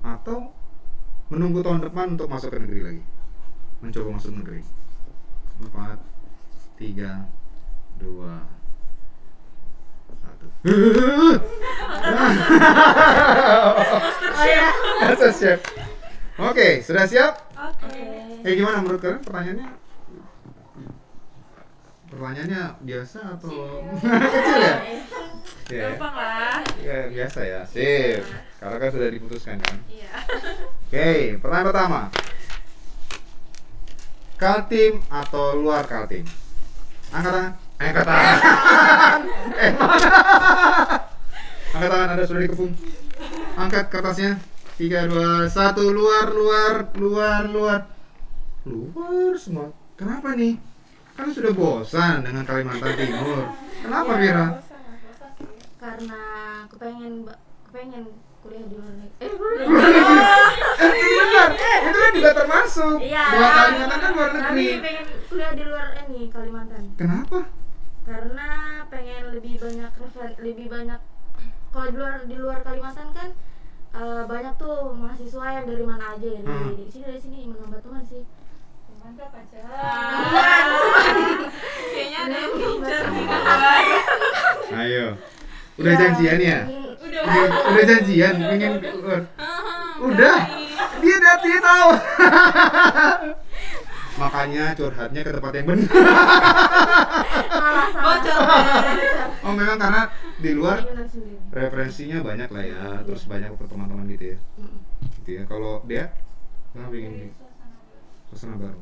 Speaker 1: atau menunggu tahun depan untuk masuk ke negeri lagi, mencoba masuk negeri. 4, 3, 2, 1. Siap. Oke, sudah siap?
Speaker 4: Oke.
Speaker 1: Gimana menurut kalian pertanyaannya? Pertanyaannya biasa atau kecil ya? Ya.
Speaker 4: Gampang lah.
Speaker 1: Ya, biasa ya. Sip. Karena kan sudah diputuskan kan.
Speaker 4: Iya.
Speaker 1: Oke, pertanyaan pertama. Kaltim atau luar Kaltim? Angkat tangan. Angkat tangan. Angkat tangan, Anda sudah dikepung. Angkat kertasnya. 3, 2, 1. Luar semua. Kenapa nih? Kan sudah bosan dengan Kalimantan Timur. Kenapa, Vira?
Speaker 2: Karena kepengen kuliah di luar negeri.
Speaker 1: Benar, itu kan juga termasuk.
Speaker 2: Iya.
Speaker 1: Dua Kalimantan kan luar negeri.
Speaker 2: Tapi pengen kuliah di luar ini Kalimantan.
Speaker 1: Kenapa?
Speaker 2: Karena pengen lebih banyak kalau di luar Kalimantan kan banyak tuh mahasiswa yang dari mana aja dari sini menambah teman sih.
Speaker 3: Mantap aja.
Speaker 4: Kayaknya ada yang ngincer nih.
Speaker 1: Ayo. Udah janjian ya? Udah janjian pengen keluar. Udah. Dia tahu. Makanya curhatnya ke tempat yang benar.
Speaker 4: Bocor.
Speaker 1: Oh, memang karena di luar
Speaker 2: Pengen sendiri.
Speaker 1: referensinya banyak lah ya, terus banyak teman-teman gitu ya. Gitu ya. Kalau dia kenapa ingin di suasana baru?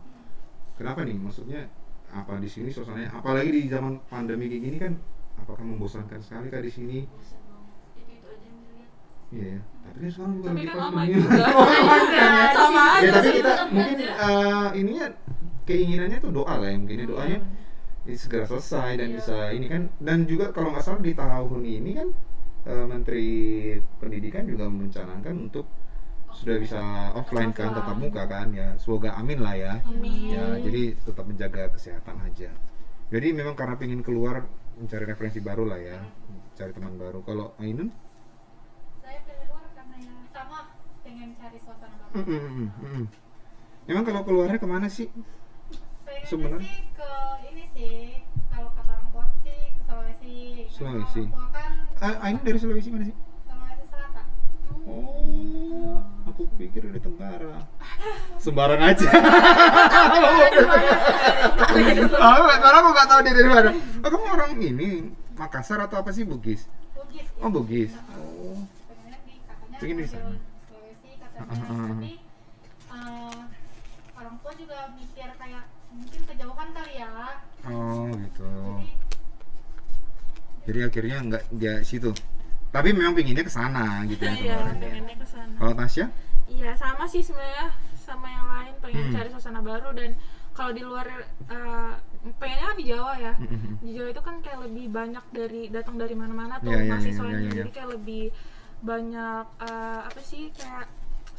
Speaker 1: Kenapa nih? Maksudnya apa di sini suasananya? Apalagi di zaman pandemi kayak gini kan, apakah membosankan sekali kah di sini?
Speaker 5: Itu aja yang dilihat.
Speaker 1: Iya ya. Tapi kan sekarang juga
Speaker 4: Tapi
Speaker 1: lagi
Speaker 4: kan
Speaker 1: pandemi.
Speaker 4: aman juga.
Speaker 1: Oh, aman kan ya?
Speaker 4: Sama
Speaker 1: Ya
Speaker 4: aja
Speaker 1: tapi
Speaker 4: sih.
Speaker 1: kita mungkin ininya keinginannya tuh doa lah ya, mungkin doanya segera selesai dan bisa ini kan. Dan juga kalau nggak salah di tahun ini kan Menteri Pendidikan juga mencanangkan untuk sudah bisa offline kan, tatap muka kan ya. Semoga amin lah ya.
Speaker 4: Amin.
Speaker 1: Ya, jadi tetap menjaga kesehatan aja. Jadi memang karena pengen keluar mencari referensi baru lah ya, cari teman baru. Kalau Ainun?
Speaker 3: Saya pilih luar karena ya sama pengen cari suasana baru.
Speaker 1: Emang kalau keluarnya kemana sih?
Speaker 3: Pengennya
Speaker 1: Sebenarnya?
Speaker 3: sih ke ini sih, kalau kata orang tua sih ke Sulawesi.
Speaker 1: Sulawesi.
Speaker 3: Karena orang tua kan
Speaker 1: Ainun dari Sulawesi mana sih?
Speaker 3: Sulawesi Selatan.
Speaker 1: Oh, aku pikir dari Tenggara. Sembarang aja. Karena aku nggak tahu dia dari mana. Oh, kamu orang ini Makassar atau apa sih, Bugis?
Speaker 3: Bugis ya.
Speaker 1: Oh, Bugis.
Speaker 3: Nah,
Speaker 1: Oh.
Speaker 3: pengennya katanya
Speaker 1: Pengen di sana.
Speaker 3: Sulawesi katanya, tapi orang tua juga mikir kayak mungkin kejauhan kali ya.
Speaker 1: Oh, gitu.
Speaker 3: Jadi
Speaker 1: Jadi akhirnya nggak dia situ. Tapi memang pinginnya ke sana gitu ya.
Speaker 4: Iya,
Speaker 1: kemarin.
Speaker 4: pengennya ke sana.
Speaker 1: Kalau Tasya?
Speaker 4: Iya, sama sih sebenarnya sama yang lain, pengen
Speaker 1: Hmm.
Speaker 4: cari suasana baru. Dan kalau di luar pengennya kan di Jawa ya.
Speaker 1: Mm-mm.
Speaker 4: Di Jawa itu kan kayak lebih banyak datang dari mana-mana tuh
Speaker 1: Iya, iya,
Speaker 4: mahasiswanya,
Speaker 1: iya, iya, iya.
Speaker 4: jadi kayak lebih banyak apa sih, kayak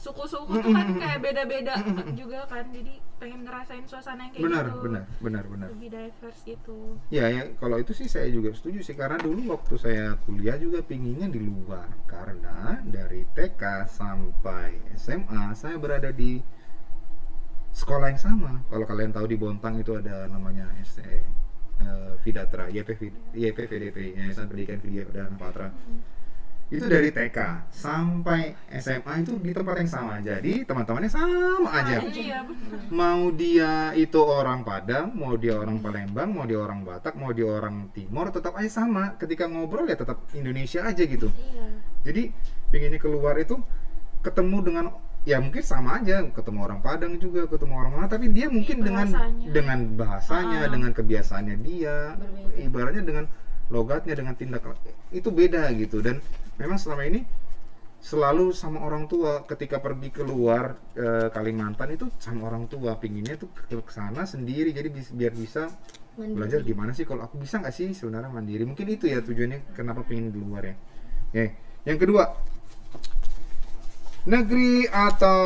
Speaker 4: suku-suku tuh kan kayak beda-beda juga kan, jadi pengen ngerasain suasana yang kayak
Speaker 1: Benar,
Speaker 4: gitu,
Speaker 1: benar.
Speaker 4: lebih diverse gitu.
Speaker 1: Ya, kalau itu sih saya juga setuju sih, karena dulu waktu saya kuliah juga pinginnya di luar, karena dari TK sampai SMA saya berada di sekolah yang sama. Kalau kalian tahu di Bontang itu ada namanya STE Vidatra, YP VDP, Yayasan Pendidikan Vidya dan Patra. Itu dari TK sampai SMA itu di tempat yang sama, jadi teman-temannya sama aja.
Speaker 4: Iya, bener.
Speaker 1: Mau dia itu orang Padang, mau dia orang Palembang, mau dia orang Batak, mau dia orang Timor, tetap aja sama. Ketika ngobrol ya tetap Indonesia aja gitu.
Speaker 4: Iya.
Speaker 1: Jadi pinginnya keluar itu ketemu dengan, ya mungkin sama aja, ketemu orang Padang juga, ketemu orang mana, tapi dia mungkin dengan bahasanya, dengan kebiasaannya dia,
Speaker 5: Berbeda.
Speaker 1: ibaratnya dengan logatnya, dengan tindak itu beda gitu. Dan memang selama ini selalu sama orang tua, ketika pergi keluar Kalimantan itu sama orang tua, pinginnya tuh ke sana sendiri, jadi biar bisa
Speaker 2: Mandiri.
Speaker 1: belajar gimana sih kalau aku bisa nggak sih sebenarnya mandiri. Mungkin itu ya tujuannya kenapa pengen di luar ya. Yang kedua, negeri atau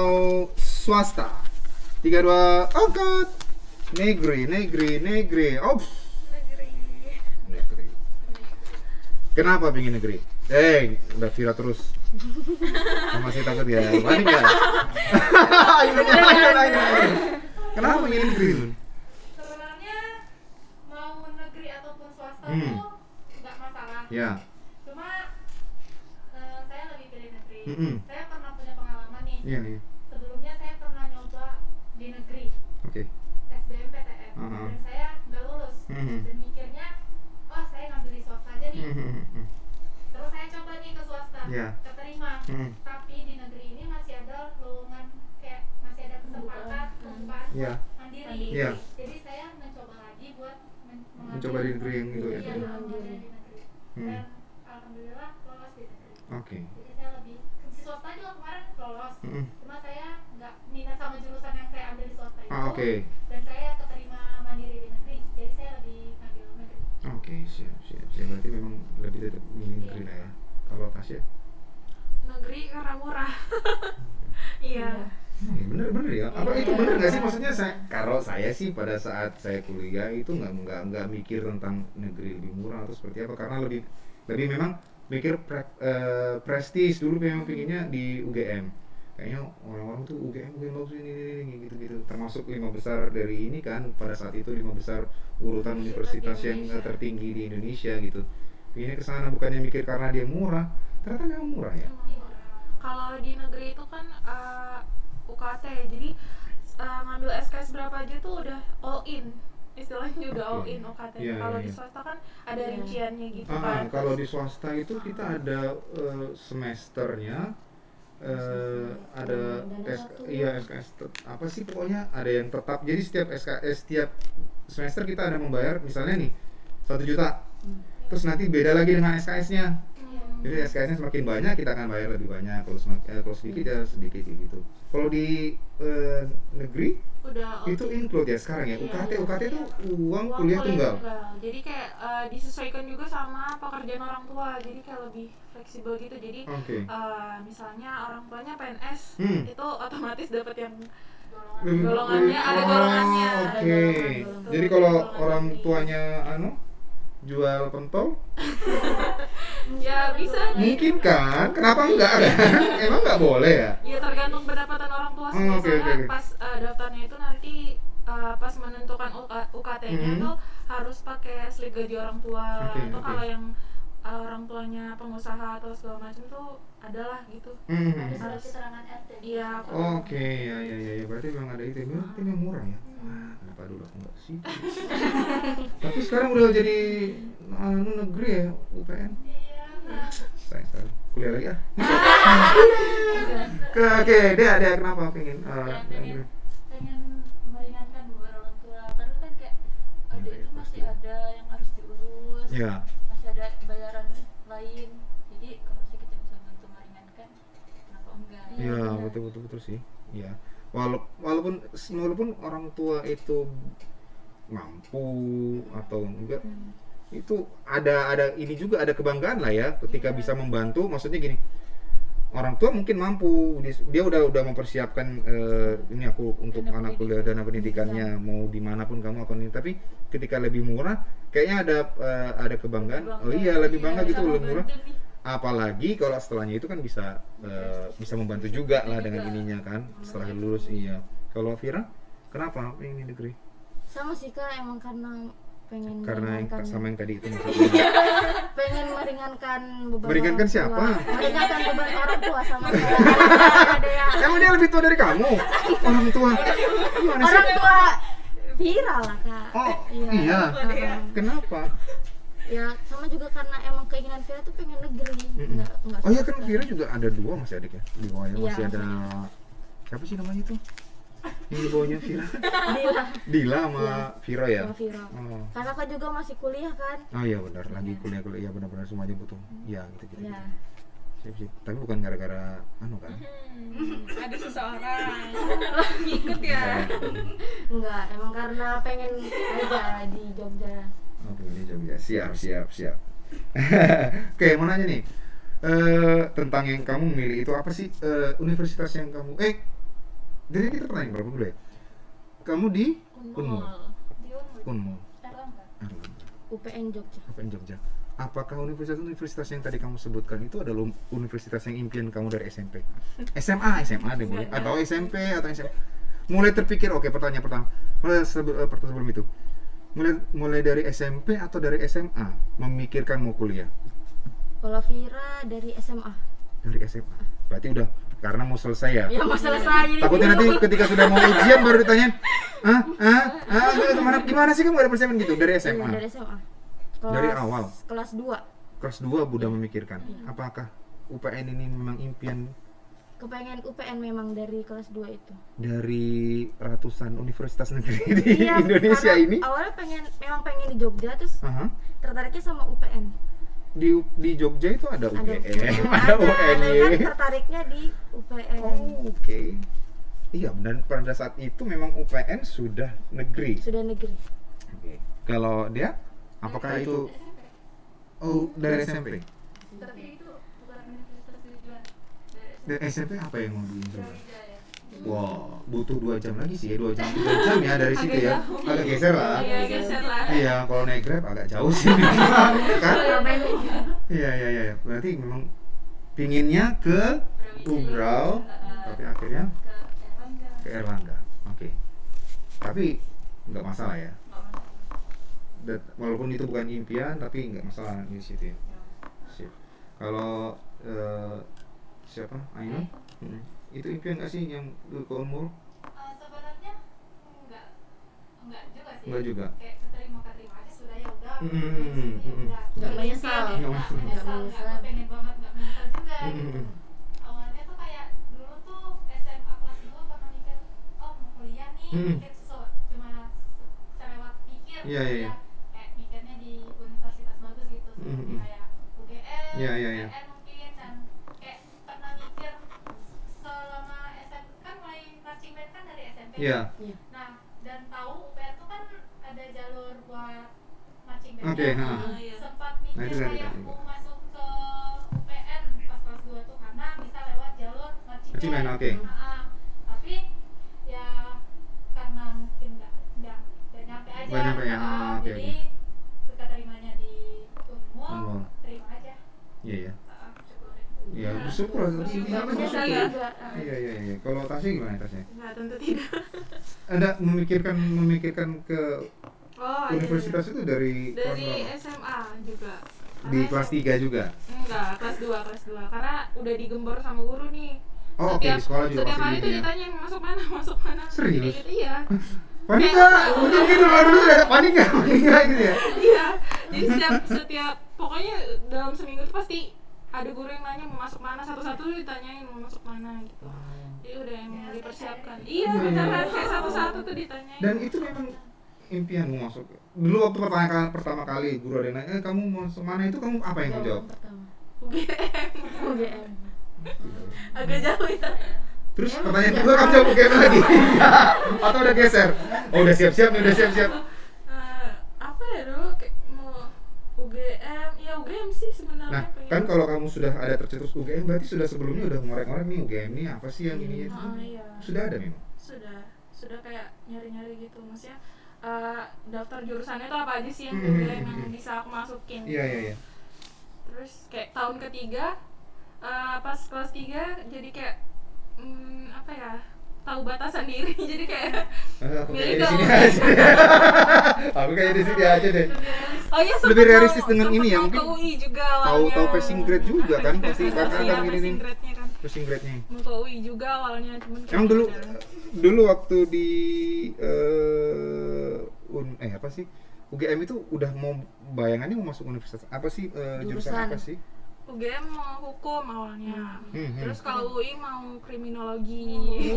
Speaker 1: swasta? 3, 2, angkat. Negeri. Oh, negeri. Kenapa pengen negeri? Udah viral terus. Masih takut ya? Mari nggak? Ayo. Kenapa pengen negeri? Nun?
Speaker 3: sebenarnya mau negeri ataupun swasta
Speaker 1: Hmm.
Speaker 3: tuh nggak masalah.
Speaker 1: Ya.
Speaker 3: Cuma saya lebih pilih negeri.
Speaker 1: Mm-mm.
Speaker 3: Saya pernah punya pengalaman nih.
Speaker 1: Iya.
Speaker 3: Sebelumnya saya pernah nyoba di negeri
Speaker 1: Oke.
Speaker 3: SBMPTN
Speaker 1: Uh-huh.
Speaker 3: dan saya nggak lulus.
Speaker 1: Mhm.
Speaker 3: Dan mikirnya, oh saya ngambil di swasta aja nih. Terus saya coba nih ke swasta,
Speaker 1: Iya.
Speaker 3: keterima.
Speaker 1: Mhm.
Speaker 3: Tapi di negeri ini masih ada lowongan, kayak masih ada kesempatan pembukaan
Speaker 1: Iya.
Speaker 3: buat mandiri.
Speaker 1: Iya.
Speaker 3: Jadi saya mencoba lagi buat
Speaker 1: Mencoba di negeri yang itu ya.
Speaker 3: Iya, mengambil di negeri.
Speaker 1: Hmm.
Speaker 3: Dan alhamdulillah lolos di negeri.
Speaker 1: Oke.
Speaker 3: Jadi saya lebih di swasta juga kemarin lolos.
Speaker 1: Mhm.
Speaker 3: Cuma saya nggak minat sama jurusan yang saya ambil di swasta itu.
Speaker 1: Oke.
Speaker 3: Dan saya keterima mandiri di negeri. Jadi saya lebih ngambil negeri.
Speaker 1: Oke, siap. Berarti memang lebih tetap milih negeri lah ya. Kalau Tasya?
Speaker 4: Negeri karena murah. Iya.
Speaker 1: Bener ya. Apa itu bener nggak sih, maksudnya kalau saya sih pada saat saya kuliah itu nggak mikir tentang negeri lebih murah atau seperti apa, karena lebih memang mikir prestis dulu, memang pinginnya di UGM. Kayaknya orang-orang tuh UGM bagus ini gitu. Termasuk 5 besar dari ini kan, pada saat itu 5 besar urutan universitas yang tertinggi di Indonesia gitu. Pinginnya ke sana, bukannya mikir karena dia murah. Ternyata memang murah ya.
Speaker 4: Kalau di negeri itu kan UKT, jadi ngambil SKS berapa aja tuh udah all in, istilahnya udah all in UKT.
Speaker 1: Iya,
Speaker 4: Kalau
Speaker 1: iya,
Speaker 4: di
Speaker 1: iya.
Speaker 4: swasta kan ada rinciannya gitu
Speaker 1: Ah,
Speaker 4: kan.
Speaker 1: kalau di swasta itu kita ada semesternya, ada SKS apa sih pokoknya ada yang tetap. Jadi setiap SKS setiap semester kita ada membayar, misalnya nih 1 juta, terus nanti beda lagi dengan SKS-nya. Jadi SKS-nya semakin banyak kita akan bayar lebih banyak, kalau sedikit ya sedikit gitu. Kalau di negeri
Speaker 4: Udah all
Speaker 1: itu
Speaker 4: in.
Speaker 1: include ya sekarang ya.
Speaker 4: Iya.
Speaker 1: UKT itu uang
Speaker 4: Uang
Speaker 1: kuliah tunggal.
Speaker 4: Jadi kayak disesuaikan juga sama pekerjaan orang tua, jadi kayak lebih fleksibel gitu. Jadi
Speaker 1: Oke.
Speaker 4: misalnya orang tuanya PNS,
Speaker 1: Hmm.
Speaker 4: itu otomatis dapat yang
Speaker 1: Lebih-
Speaker 4: golongannya, ada golongannya.
Speaker 1: Oh,
Speaker 4: Ada
Speaker 1: oke.
Speaker 4: golongan.
Speaker 1: Jadi kalau
Speaker 4: Golongan
Speaker 1: orang
Speaker 4: tinggi.
Speaker 1: tuanya jual pentol,
Speaker 4: Ya bisa.
Speaker 1: mungkin kan? Kenapa enggak kan? Emang nggak boleh ya?
Speaker 4: Ya tergantung pendapatan orang tua sih.
Speaker 1: Oh, oke,
Speaker 4: Misalnya
Speaker 1: oke.
Speaker 4: pas daftarnya itu nanti pas menentukan UKT-nya
Speaker 1: Mhm.
Speaker 4: tuh harus pakai slip gaji orang tua.
Speaker 1: Oke,
Speaker 4: Atau
Speaker 1: oke.
Speaker 4: kalau yang orang tuanya pengusaha atau segala macam tuh adalah gitu.
Speaker 5: Ada surat
Speaker 4: Harus.
Speaker 5: keterangan RT
Speaker 4: Iya.
Speaker 1: Oke, ya. Berarti memang ada itu. Berarti memang murah ya. Wah, kenapa dulu aku nggak sih? Tapi sekarang udah jadi negeri ya UPN. Sayang sekali. Kuliah lagi ah. Oke, dia kenapa pengen?
Speaker 5: Pengen meringankan beban orang tua karena kan kayak ada itu masih ada yang harus diurus,
Speaker 1: Ya.
Speaker 5: masih ada bayaran lain, jadi kalau misalnya kita bisa bantu meringankan kenapa enggak.
Speaker 1: Iya, betul sih. Iya. Walaupun orang tua itu mampu atau enggak, itu ada ini juga, ada kebanggaan lah ya ketika bisa membantu. Maksudnya gini, orang tua mungkin mampu, dia udah mempersiapkan ini aku untuk
Speaker 5: Dana
Speaker 1: anak kuliah, dana pendidikannya mau dimanapun kamu akan ini, tapi ketika lebih murah kayaknya ada kebanggaan. Oh iya, lebih bangga gitu, lebih murah. Apalagi kalau setelahnya itu kan bisa membantu juga lah dengan ininya kan setelah lulus. Iya. Kalau Vira kenapa ini negeri?
Speaker 2: Sama sih Kak, emang karena pengen
Speaker 1: Karena
Speaker 2: meringankan,
Speaker 1: sama yang tadi itu maksudnya.
Speaker 2: pengen meringankan beban
Speaker 1: Meringankan
Speaker 2: orang tua.
Speaker 1: siapa?
Speaker 2: Meringankan beban orang tua sama kayak ada yang
Speaker 1: Emang dia lebih tua dari kamu? Orang tua. Gimana sih?
Speaker 2: orang tua viral lah Kak.
Speaker 1: Oh, iya. Kenapa?
Speaker 2: Ya sama juga karena emang keinginan Vira tuh pengen negeri. Enggak
Speaker 1: Oh iya kan
Speaker 2: suka.
Speaker 1: Vira juga ada 2 masih adik ya. Di bawahnya
Speaker 2: Iya,
Speaker 1: masih ada siapa sih namanya tuh? Yang di bawahnya Vira. Dila sama
Speaker 2: Iya.
Speaker 1: Vira ya.
Speaker 2: Sama Vira.
Speaker 1: Oh.
Speaker 2: Karena kan juga masih kuliah kan.
Speaker 1: Oh iya benar, lagi kuliah. Iya benar-benar semuanya butuh. Iya gitu.
Speaker 2: Ya.
Speaker 1: Sip. Tapi bukan gara-gara anu kan?
Speaker 4: Ada seseorang ngikut ya.
Speaker 2: Enggak, emang karena pengen aja di Jogja.
Speaker 1: Oke, ini Jogja. Siap. Oke, mau nanya nih. Tentang yang kamu milih itu apa sih? Universitas yang kamu dari kita pertanyaan berapa dulu ya? Kamu di Unmul. Unmul.
Speaker 5: Erlangga.
Speaker 2: UPN Jogja.
Speaker 1: UPN Jogja. Apakah universitas yang tadi kamu sebutkan itu adalah universitas yang impian kamu dari SMP? SMA deh boleh. Atau SMP atau SMA? Mulai terpikir, oke, pertanyaan pertama. Sebelum itu. Mulai dari SMP atau dari SMA memikirkan mau kuliah?
Speaker 2: Kalau Vira dari SMA.
Speaker 1: Dari SMA. Berarti udah karena mau selesai ya.
Speaker 2: Ya mau selesai jadi
Speaker 1: Takutnya nanti
Speaker 2: bingung.
Speaker 1: ketika sudah mau ujian baru ditanyain, gimana sih kamu ada persiapan gitu dari SMA?
Speaker 2: Iya, dari SMA.
Speaker 1: Dari awal?
Speaker 2: Kelas 2.
Speaker 1: Kelas 2 udah memikirkan. Apakah UPN ini memang impian
Speaker 2: Kepengen UPN memang dari kelas 2 itu.
Speaker 1: dari ratusan universitas negeri di
Speaker 2: Iya,
Speaker 1: Indonesia
Speaker 2: karena
Speaker 1: ini?
Speaker 2: awalnya memang pengen di Jogja, terus
Speaker 1: Aha.
Speaker 2: tertariknya sama UPN.
Speaker 1: Di Jogja itu ada
Speaker 2: Ada
Speaker 1: UGM,
Speaker 2: UPN,
Speaker 1: ada
Speaker 2: kan
Speaker 1: UNY.
Speaker 2: tertariknya di UPN.
Speaker 1: Oh, oke. Iya, dan pada saat itu memang UPN sudah negeri.
Speaker 2: Sudah negeri.
Speaker 1: Oke. Kalau dia, apakah itu? Oh, dari SMP.
Speaker 5: Tapi itu bukan universitas tujuan dari
Speaker 1: Dari SMP apa yang mau diinjil?
Speaker 5: Brawijaya.
Speaker 1: Wah, butuh 2 jam lagi sih ya, 2 jam ya dari situ ya. Agak geser lah.
Speaker 4: Iya, geser lah.
Speaker 1: Iya, kalau naik Grab agak jauh sih. Kan? Iya. Berarti memang pinginnya ke Ubrau, tapi akhirnya
Speaker 5: Ke Erlangga.
Speaker 1: ke Erlangga. Oke. Tapi nggak masalah ya. Walaupun itu bukan impian, tapi nggak masalah di situ ya. Sip. Kalau siapa? Ainun? Itu impian nggak sih yang ke Unmul?
Speaker 3: Sebenarnya enggak juga sih.
Speaker 1: Enggak juga.
Speaker 3: Kayak keterima aja sudah ya udah.
Speaker 1: Hmm.
Speaker 3: Ya udah.
Speaker 2: Nggak menyesal.
Speaker 3: Nggak menyesal, nggak pengen banget, nggak menyesal juga. gitu.
Speaker 1: Hmm.
Speaker 3: Awalnya tuh kayak dulu tuh SMA kelas 2 pernah mikir, oh mau kuliah nih, mikir cuma selewat pikir.
Speaker 1: Iya.
Speaker 3: Kayak mikirnya di universitas bagus gitu,
Speaker 1: Hmm.
Speaker 3: kayak UGM,
Speaker 1: Iya.
Speaker 3: UPN mungkin, dan kayak pernah mikir selama SMP kan mulai marching band kan dari SMP.
Speaker 1: Iya.
Speaker 3: Nah, dan tahu UPN tuh kan ada jalur buat marching band.
Speaker 1: Oke, ha.
Speaker 3: Sempat
Speaker 1: Nah,
Speaker 3: mikir
Speaker 1: itu dari
Speaker 3: kayak
Speaker 1: tadi.
Speaker 3: mau masuk ke UPN pas kelas 2 tuh karena bisa lewat jalur marching
Speaker 1: Marching band,
Speaker 3: band.
Speaker 1: oke.
Speaker 3: Tapi ya karena mungkin nggak nyampe aja.
Speaker 1: Nggak nyampe ya, oke.
Speaker 3: Jadi keterimanya di Unmul,
Speaker 1: Unmul.
Speaker 3: terima aja.
Speaker 1: Iya.
Speaker 3: Syukurin.
Speaker 1: Iya, bersyukur.
Speaker 2: Nggak menyesal juga.
Speaker 1: Iya. Kalau Tasya gimana Tasya?
Speaker 4: Nggak, tentu tidak.
Speaker 1: Anda memikirkan ke
Speaker 4: Oh,
Speaker 1: universitas itu dari kelas
Speaker 4: dari
Speaker 1: berapa?
Speaker 4: SMA juga.
Speaker 1: Di
Speaker 4: Karena
Speaker 1: kelas 3 juga.
Speaker 4: Enggak, kelas 2. Karena udah digembor sama guru nih.
Speaker 1: Oh, oke, di sekolah juga
Speaker 4: setiap
Speaker 1: pasti
Speaker 4: hari tuh
Speaker 1: gini ya.
Speaker 4: ditanya masuk mana.
Speaker 1: Serius?
Speaker 4: Kayak gitu, iya.
Speaker 1: Panik nggak? Mungkin gitu dulu sudah ada panik nggak gitu ya?
Speaker 4: Iya. Jadi setiap pokoknya dalam seminggu itu pasti ada guru yang nanya mau masuk mana, satu-satu ditanyain mau masuk mana gitu. Jadi udah yang dipersiapkan. Iya, beneran kayak satu-satu tuh ditanyain.
Speaker 1: Dan itu memang impianmu masuk. Dulu waktu pertama kali guru ada yang nanya, kamu mau masuk mana, itu kamu apa yang kamu jawab?
Speaker 2: pertama
Speaker 4: UGM.
Speaker 2: UGM.
Speaker 4: Agak jauh ya.
Speaker 1: Terus pertanyaan kedua kamu jawab UGM lagi? Atau udah geser? Oh udah siap-siap nih, udah siap-siap.
Speaker 4: Apa ya dulu kayak mau UGM, ya UGM sih sebenarnya.
Speaker 1: Nah,
Speaker 4: pengen.
Speaker 1: kan kalau kamu sudah ada tercetus UGM, berarti sudah sebelumnya udah ngorek-ngorek nih UGM nih apa sih yang ini?
Speaker 4: Iya.
Speaker 1: Sudah ada memang?
Speaker 4: Sudah kayak nyari-nyari gitu, maksudnya daftar jurusannya itu apa aja sih yang UGM yang bisa aku masukin.
Speaker 1: Iya.
Speaker 4: Terus kayak tahun ketiga pas kelas 3 jadi kayak apa ya, tahu batasan diri jadi kayak
Speaker 1: Aku kayak
Speaker 4: milih
Speaker 1: di
Speaker 4: ke
Speaker 1: sini
Speaker 4: UGM.
Speaker 1: aja. Aku kayak di sini aja deh.
Speaker 4: Oh iya,
Speaker 1: Lebih realistis dengan ini ya,
Speaker 4: mau
Speaker 1: mungkin
Speaker 4: ke UI juga
Speaker 1: Tahu
Speaker 4: awalnya.
Speaker 1: passing grade juga kan pasti
Speaker 4: Iya,
Speaker 1: karena kan
Speaker 4: passing
Speaker 1: ini
Speaker 4: grade-nya kan.
Speaker 1: passing grade-nya.
Speaker 4: Mau ke UI juga awalnya, cuman kayak
Speaker 1: Emang dulu
Speaker 4: udah.
Speaker 1: waktu di apa sih? UGM itu udah mau bayangannya mau masuk universitas apa sih, jurusan
Speaker 2: Jurusan.
Speaker 1: apa sih?
Speaker 4: UGM mau hukum awalnya. Terus
Speaker 1: Hmm.
Speaker 4: kalau UI mau kriminologi.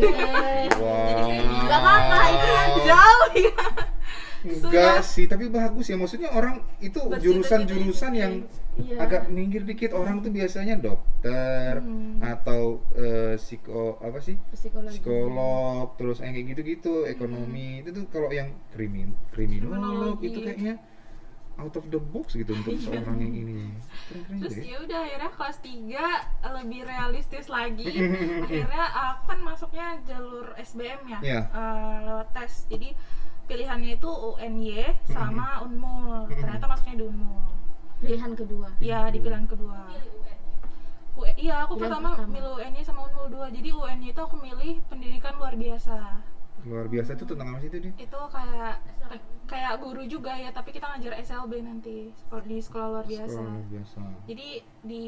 Speaker 1: Wow.
Speaker 2: Gak apa-apa, itu yang
Speaker 4: Jauh ya.
Speaker 1: Enggak sih, tapi bagus ya. Maksudnya orang itu
Speaker 4: Bercita-cita
Speaker 1: jurusan-jurusan yang
Speaker 2: Iya.
Speaker 1: agak minggir dikit. Orang tuh biasanya dokter atau apa sih? Psikolog, terus yang kayak gitu-gitu, ekonomi. Itu tuh kalau yang kriminolog itu kayaknya out of the box gitu untuk seorang yang ini. Keren-keren
Speaker 4: Terus
Speaker 1: deh.
Speaker 4: ya udah akhirnya kelas 3 lebih realistis lagi. Akhirnya aku kan masuknya jalur SBM ya.
Speaker 1: Iya.
Speaker 4: Lewat tes. Jadi pilihannya itu UNY sama Unmul. Ternyata masuknya di Unmul.
Speaker 2: Pilihan kedua.
Speaker 4: Iya, di pilihan kedua. Iya, aku
Speaker 2: Pilihan
Speaker 4: pertama
Speaker 2: pertama.
Speaker 4: milih UNY sama Unmul 2. Jadi UNY itu aku milih pendidikan luar biasa.
Speaker 1: Luar biasa itu tentang apa sih itu dia?
Speaker 4: Itu kayak guru juga ya, tapi kita ngajar SLB nanti di sekolah luar biasa.
Speaker 1: Sekolah luar biasa.
Speaker 4: Jadi di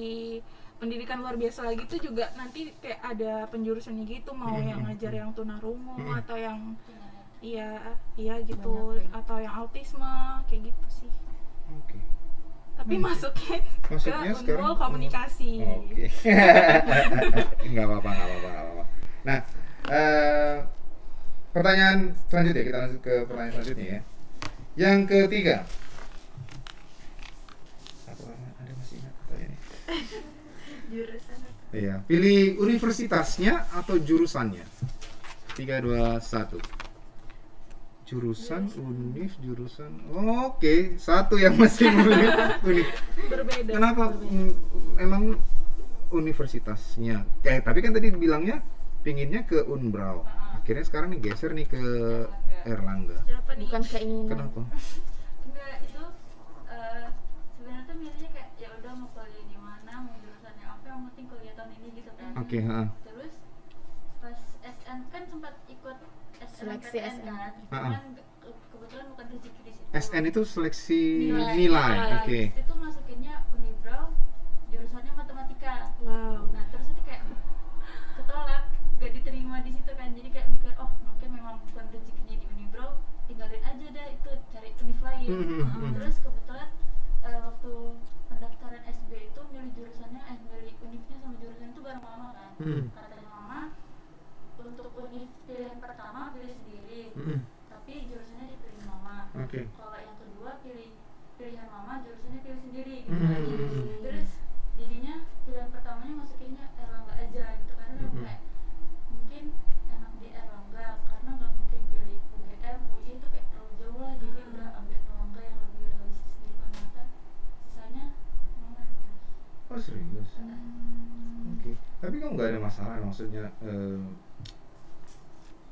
Speaker 4: pendidikan luar biasa lagi tuh juga nanti kayak ada penjurusannya gitu, mau yang ngajar yang tunarungu atau yang iya gitu,
Speaker 2: Banyak,
Speaker 4: atau yang autisme kayak gitu sih.
Speaker 1: Oke.
Speaker 4: Tapi masuknya
Speaker 1: Masuknya
Speaker 4: ke
Speaker 1: sekarang
Speaker 4: Unmul komunikasi.
Speaker 1: Oke. Nggak apa-apa. Nah, pertanyaan selanjutnya, kita lanjut ke pertanyaan selanjutnya ya. Yang ketiga. Aku ada masih ingat pertanyaannya.
Speaker 4: Jurusan
Speaker 1: Iya, pilih universitasnya atau jurusannya? 3, 2, 1. Jurusan, univ, jurusan. Oh, oke, satu yang masih milih univ.
Speaker 4: berbeda.
Speaker 1: Kenapa? Emang universitasnya? Tapi kan tadi bilangnya pinginnya ke Unbrau. Akhirnya sekarang nih geser nih ke Erlangga.
Speaker 4: Siapa nih?
Speaker 2: Bukan keinginan.
Speaker 1: Kenapa?
Speaker 5: Enggak, itu sebenarnya tuh milihnya kayak ya udah mau kuliah di mana, mau jurusannya apa, yang penting kuliah tahun ini gitu kan.
Speaker 1: Oke, heeh.
Speaker 5: Terus pas SN kan sempat ikut
Speaker 2: Seleksi
Speaker 5: SNMPTN
Speaker 2: SN.
Speaker 5: kan. Cuman kebetulan bukan rezeki di situ.
Speaker 1: SN itu seleksi
Speaker 5: Nilai.
Speaker 1: nilai. Oke.
Speaker 5: Itu masukinnya Unibrau, jurusannya matematika.
Speaker 4: Wow.
Speaker 5: Nah, terus itu kayak ketolak, gak diterima di situ kan. Jadi kayak mikir, oh mungkin memang bukan rezekinya di Unibrau, tinggalin aja dah itu, cari univ lain. Terus kebetulan waktu pendaftaran SB itu milih jurusannya, milih univnya sama jurusan itu bareng mama kan. Kata mama, untuk univ pilihan pertama pilih sendiri, tapi jurusannya dipilih mama.
Speaker 1: Oke.
Speaker 5: Kalau yang kedua pilihan mama, jurusannya pilih sendiri gitu. Terus jadinya pilihan pertamanya masukinnya Erlangga aja gitu, karena kayak mungkin enak di Erlangga karena nggak mungkin pilih UGM, UI itu kayak terlalu jauh lah, jadi udah ambil Erlangga yang lebih realistis di depan mata, sisanya mama yang pilih.
Speaker 1: Oh, serius? Oke. Tapi kamu nggak ada masalah, maksudnya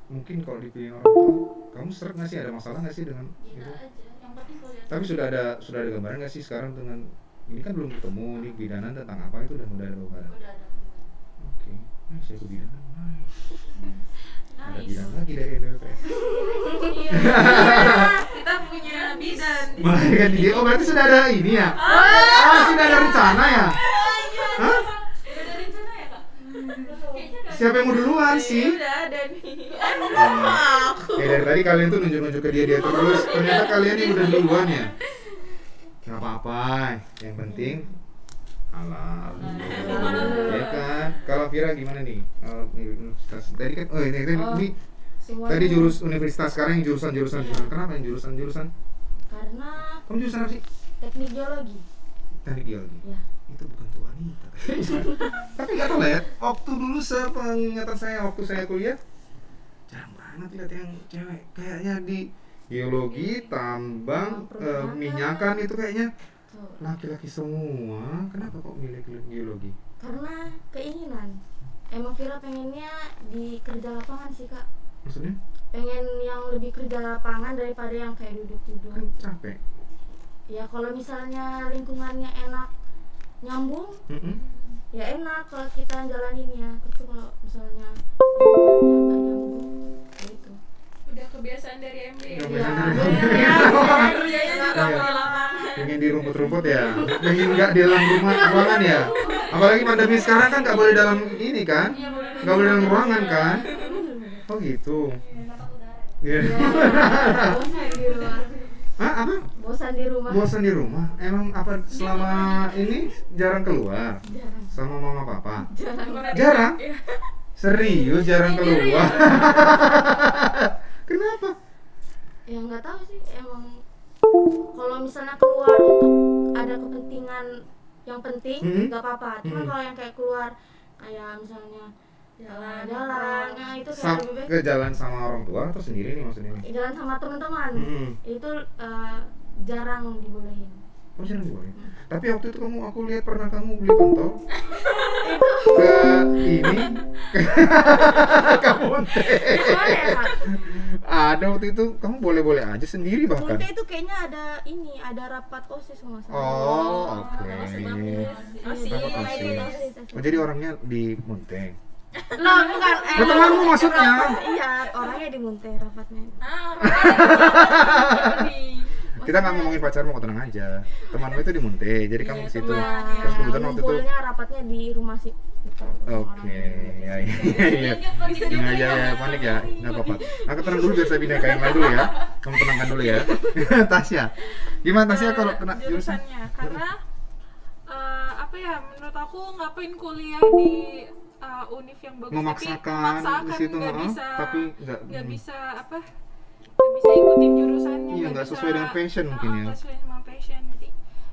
Speaker 1: mungkin kalau dipilih orang tua, kamu seret nggak sih, ada masalah nggak sih dengan
Speaker 5: Gila
Speaker 1: itu?
Speaker 5: aja, yang penting kuliah.
Speaker 1: Tapi sudah ada gambaran nggak sih sekarang dengan ini kan belum ketemu nih bidanan tentang apa itu udah ada gambaran?
Speaker 5: Udah ada.
Speaker 1: Oke, nice ya bidanan, nice. Ada
Speaker 4: Nice.
Speaker 1: bidan lagi dari MBWPS.
Speaker 4: Iya. Kita punya bidan.
Speaker 1: Bahkan dia, oh berarti sudah ada ini ya? Sudah ada rencana ya? Hah?
Speaker 5: Udah ada rencana ya kak? Kayaknya udah ada
Speaker 1: Siapa yang mau duluan sih?
Speaker 4: Udah ada nih.
Speaker 1: Ya dari tadi kalian tuh nunjuk-nunjuk ke dia terus. Ternyata kalian yang udah duluan ya. Gak apa-apa. Yang penting halal. Ya kan? Kalau Vira gimana nih? Universitas tadi kan ini
Speaker 2: Semuanya.
Speaker 1: tadi universitas sekarang yang jurusan. Kenapa yang jurusan?
Speaker 2: Karena
Speaker 1: Kamu jurusan apa sih?
Speaker 2: teknik geologi.
Speaker 1: Teknik geologi.
Speaker 2: Ya.
Speaker 1: Itu bukan tuh wanita. Tapi nggak tahu lah ya. Waktu dulu sepengingatan saya waktu saya kuliah jarang banget lihat yang cewek. Kayaknya di geologi, tambang, minyakan itu kayaknya
Speaker 2: Tuh.
Speaker 1: laki-laki semua. Kenapa kok milih geologi?
Speaker 2: Karena keinginan. Emang Vira pengennya di kerja lapangan sih kak.
Speaker 1: Maksudnya
Speaker 2: Pengen yang lebih kerja lapangan daripada yang kayak duduk-duduk.
Speaker 1: kan capek.
Speaker 2: Ya kalau misalnya lingkungannya enak, nyambung, ya enak kalau kita jalaninnya. Tapi kalau misalnya lingkungannya nggak nyambung, ya itu.
Speaker 4: Udah kebiasaan dari MB ya.
Speaker 1: Kebiasaan
Speaker 2: Ya,
Speaker 1: dari
Speaker 2: bener
Speaker 1: MB.
Speaker 2: ya.
Speaker 4: Kerjanya juga
Speaker 1: Iya.
Speaker 4: di lapangan.
Speaker 1: Pengen di rumput-rumput ya, pengen nggak di dalam ruangan ya. Apalagi pandemi sekarang kan nggak boleh dalam ini kan, nggak boleh dalam ruangan kan. Oh gitu.
Speaker 3: dapat udara
Speaker 1: Iya.
Speaker 2: Bosan di rumah.
Speaker 1: Hah, apa?
Speaker 2: Bosan di rumah.
Speaker 1: Bosan di rumah? Emang apa selama ini jarang keluar?
Speaker 2: Jarang.
Speaker 1: Sama mama papa?
Speaker 2: Jarang.
Speaker 1: Jarang?
Speaker 4: Iya.
Speaker 1: Serius jarang keluar? Kenapa?
Speaker 2: Ya nggak tahu sih, emang kalau misalnya keluar untuk ada kepentingan yang penting nggak apa-apa. Cuma kalau yang kayak keluar kayak misalnya jalan, nah itu kayak lebih baik
Speaker 1: Ke jalan sama orang tua atau sendiri nih maksudnya?
Speaker 2: jalan sama teman-teman.
Speaker 1: Hmm.
Speaker 2: Itu jarang dibolehin.
Speaker 1: Oh jarang boleh. Tapi waktu itu aku lihat pernah kamu beli pentol ke ini ke Monte.
Speaker 2: Boleh ya kak?
Speaker 1: Ada waktu itu kamu boleh-boleh aja sendiri bahkan.
Speaker 2: Munte itu kayaknya ada rapat OSIS kalau nggak salah.
Speaker 1: Oh oke.
Speaker 4: Masih
Speaker 1: Rapat
Speaker 2: Iya,
Speaker 1: OSIS.
Speaker 2: itu OSIS.
Speaker 1: Oh jadi orangnya di Monte.
Speaker 2: Loh, bukan.
Speaker 1: Oh, temanmu maksudnya?
Speaker 2: Iya, orangnya di Munte rapatnya.
Speaker 1: Kita nggak ngomongin pacarmu, kok tenang aja. Temanmu itu di Monte, jadi kamu ke situ.
Speaker 2: Iya,
Speaker 1: Terus kebetulan waktu itu.
Speaker 2: ngumpulnya rapatnya di rumah sih. Gitu,
Speaker 1: Oke, ya iya. Jangan aja ya, panik ya, nggak apa-apa. Aku tenang dulu biar saya pindah ke yang lain dulu ya. Kamu tenangkan dulu ya. Tasya, gimana Tasya kalau kena jurusan?
Speaker 4: jurusannya karena apa ya, menurut aku ngapain kuliah di univ yang bagus
Speaker 1: Memaksakan di situ,
Speaker 4: nggak
Speaker 1: heeh,
Speaker 4: bisa,
Speaker 1: tapi
Speaker 4: nggak bisa apa, nggak bisa ikutin jurusannya,
Speaker 1: Iya, nggak
Speaker 4: bisa,
Speaker 1: sesuai dengan passion mungkin ya.
Speaker 4: nggak sesuai sama passion, jadi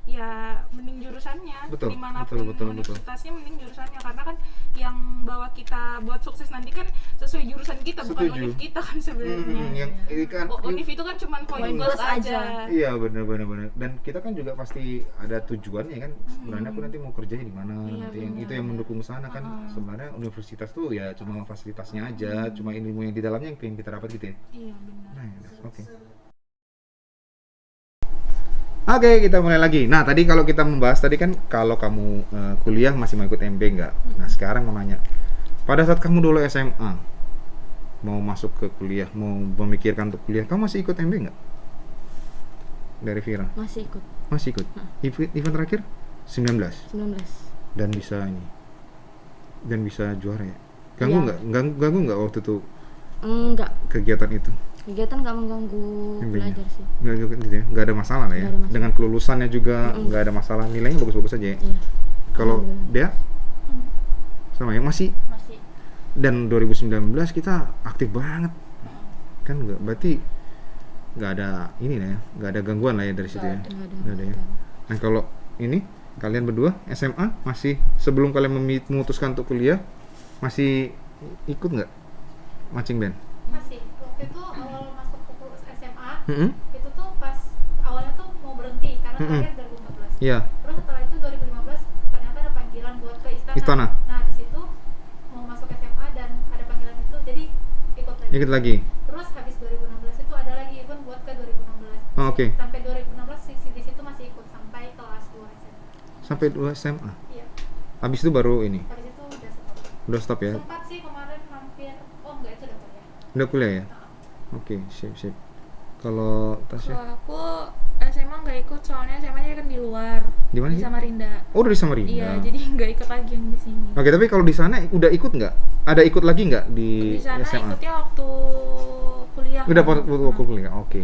Speaker 4: ya mending jurusannya.
Speaker 1: Betul,
Speaker 4: Dimanapun
Speaker 1: betul.
Speaker 4: universitasnya mending jurusannya, karena kan yang bawa kita buat sukses nanti kan sesuai jurusan kita, bukan
Speaker 1: Setuju.
Speaker 4: univ kita kan sebenarnya.
Speaker 1: Yang ini kan.
Speaker 4: Univ itu kan cuma poin plus aja.
Speaker 1: Iya benar. Dan kita kan juga pasti ada tujuannya kan. Sebenarnya aku nanti mau kerjanya di mana, nanti yang itu yang mendukung sana kan. Sebenarnya universitas tuh ya cuma fasilitasnya aja, cuma ilmu yang di dalamnya yang pengen kita dapat gitu ya.
Speaker 4: Iya benar.
Speaker 1: Nah, oke. Oke, kita mulai lagi. Nah, tadi kalau kita membahas tadi kan kalau kamu kuliah masih mau ikut MB nggak? Nah, sekarang mau nanya. Pada saat kamu dulu SMA mau masuk ke kuliah, mau memikirkan untuk kuliah, kamu masih ikut MB nggak? Dari Vira.
Speaker 2: Masih ikut
Speaker 1: Masih ikut. Event terakhir 19
Speaker 2: 19.
Speaker 1: dan bisa ini. Dan bisa juara ya. Ganggu
Speaker 2: Iya.
Speaker 1: nggak? Ganggu nggak waktu itu
Speaker 2: Enggak,
Speaker 1: kegiatan itu?
Speaker 2: kegiatan nggak mengganggu
Speaker 1: MB-nya?
Speaker 2: belajar sih.
Speaker 1: Nggak gitu ya? Nggak ada masalah lah ya.
Speaker 2: Nggak ada masalah.
Speaker 1: Dengan kelulusannya juga nggak ada masalah, nilainya bagus-bagus aja ya.
Speaker 2: Iya.
Speaker 1: Kalau
Speaker 2: Alhamdulillah.
Speaker 1: dia sama ya masih.
Speaker 5: Masih.
Speaker 1: Dan 2019 kita aktif banget kan, nggak berarti nggak ada ini lah ya, nggak ada gangguan lah ya dari situ ya. Nggak ada ya. Nah kalau ini kalian berdua SMA masih sebelum kalian memutuskan untuk kuliah masih ikut nggak marching band?
Speaker 3: masih waktu itu awal masuk ke SMA
Speaker 1: Mm-mm.
Speaker 3: itu tuh pas awalnya tuh mau berhenti karena terakhir 2014.
Speaker 1: Iya.
Speaker 3: Terus setelah itu 2015 ternyata ada panggilan buat ke Istana.
Speaker 1: Istana.
Speaker 3: Nah di situ mau masuk SMA dan ada panggilan itu jadi ikut lagi.
Speaker 1: Ikut lagi.
Speaker 3: Terus habis 2016 itu ada lagi event buat ke 2016.
Speaker 1: Oh, oke.
Speaker 3: Sampai 2016 di situ masih ikut sampai kelas 2 SMA.
Speaker 1: Sampai 2 SMA.
Speaker 3: Iya.
Speaker 1: Habis itu baru ini
Speaker 3: Habis itu udah stop.
Speaker 1: udah stop ya.
Speaker 3: Sempat sih kemarin hampir enggak itu udah kuliah.
Speaker 1: Udah kuliah ya. Oke, sip. Kalau Tasya
Speaker 4: Kalau aku SMA nggak nggak ikut soalnya SMA-nya kan di luar.
Speaker 1: Di mana
Speaker 4: Di
Speaker 1: sih?
Speaker 4: Samarinda.
Speaker 1: Oh, dari Samarinda.
Speaker 4: Iya, jadi nggak ikut lagi yang di sini.
Speaker 1: Oke, tapi kalau di sana udah ikut nggak? Ada ikut lagi nggak di
Speaker 4: Di sana
Speaker 1: SMA?
Speaker 4: ikutnya waktu kuliah.
Speaker 1: Udah
Speaker 4: kan.
Speaker 1: waktu kuliah. Oke.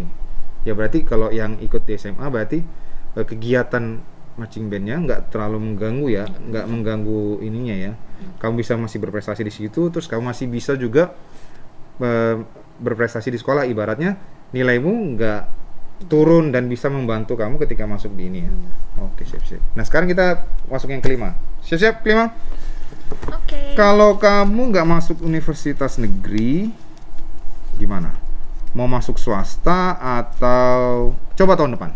Speaker 1: Ya berarti kalau yang ikut di SMA berarti kegiatan marching bandnya nggak terlalu mengganggu ya, nggak mengganggu ininya ya. Kamu bisa masih berprestasi di situ, terus kamu masih bisa juga berprestasi di sekolah. Ibaratnya nilaimu nggak turun dan bisa membantu kamu ketika masuk di ini ya. Oke, siap. Nah sekarang kita masuk yang kelima. Siap kelima.
Speaker 2: Oke.
Speaker 1: Kalau kamu nggak masuk universitas negeri, gimana? Mau masuk swasta atau coba tahun depan?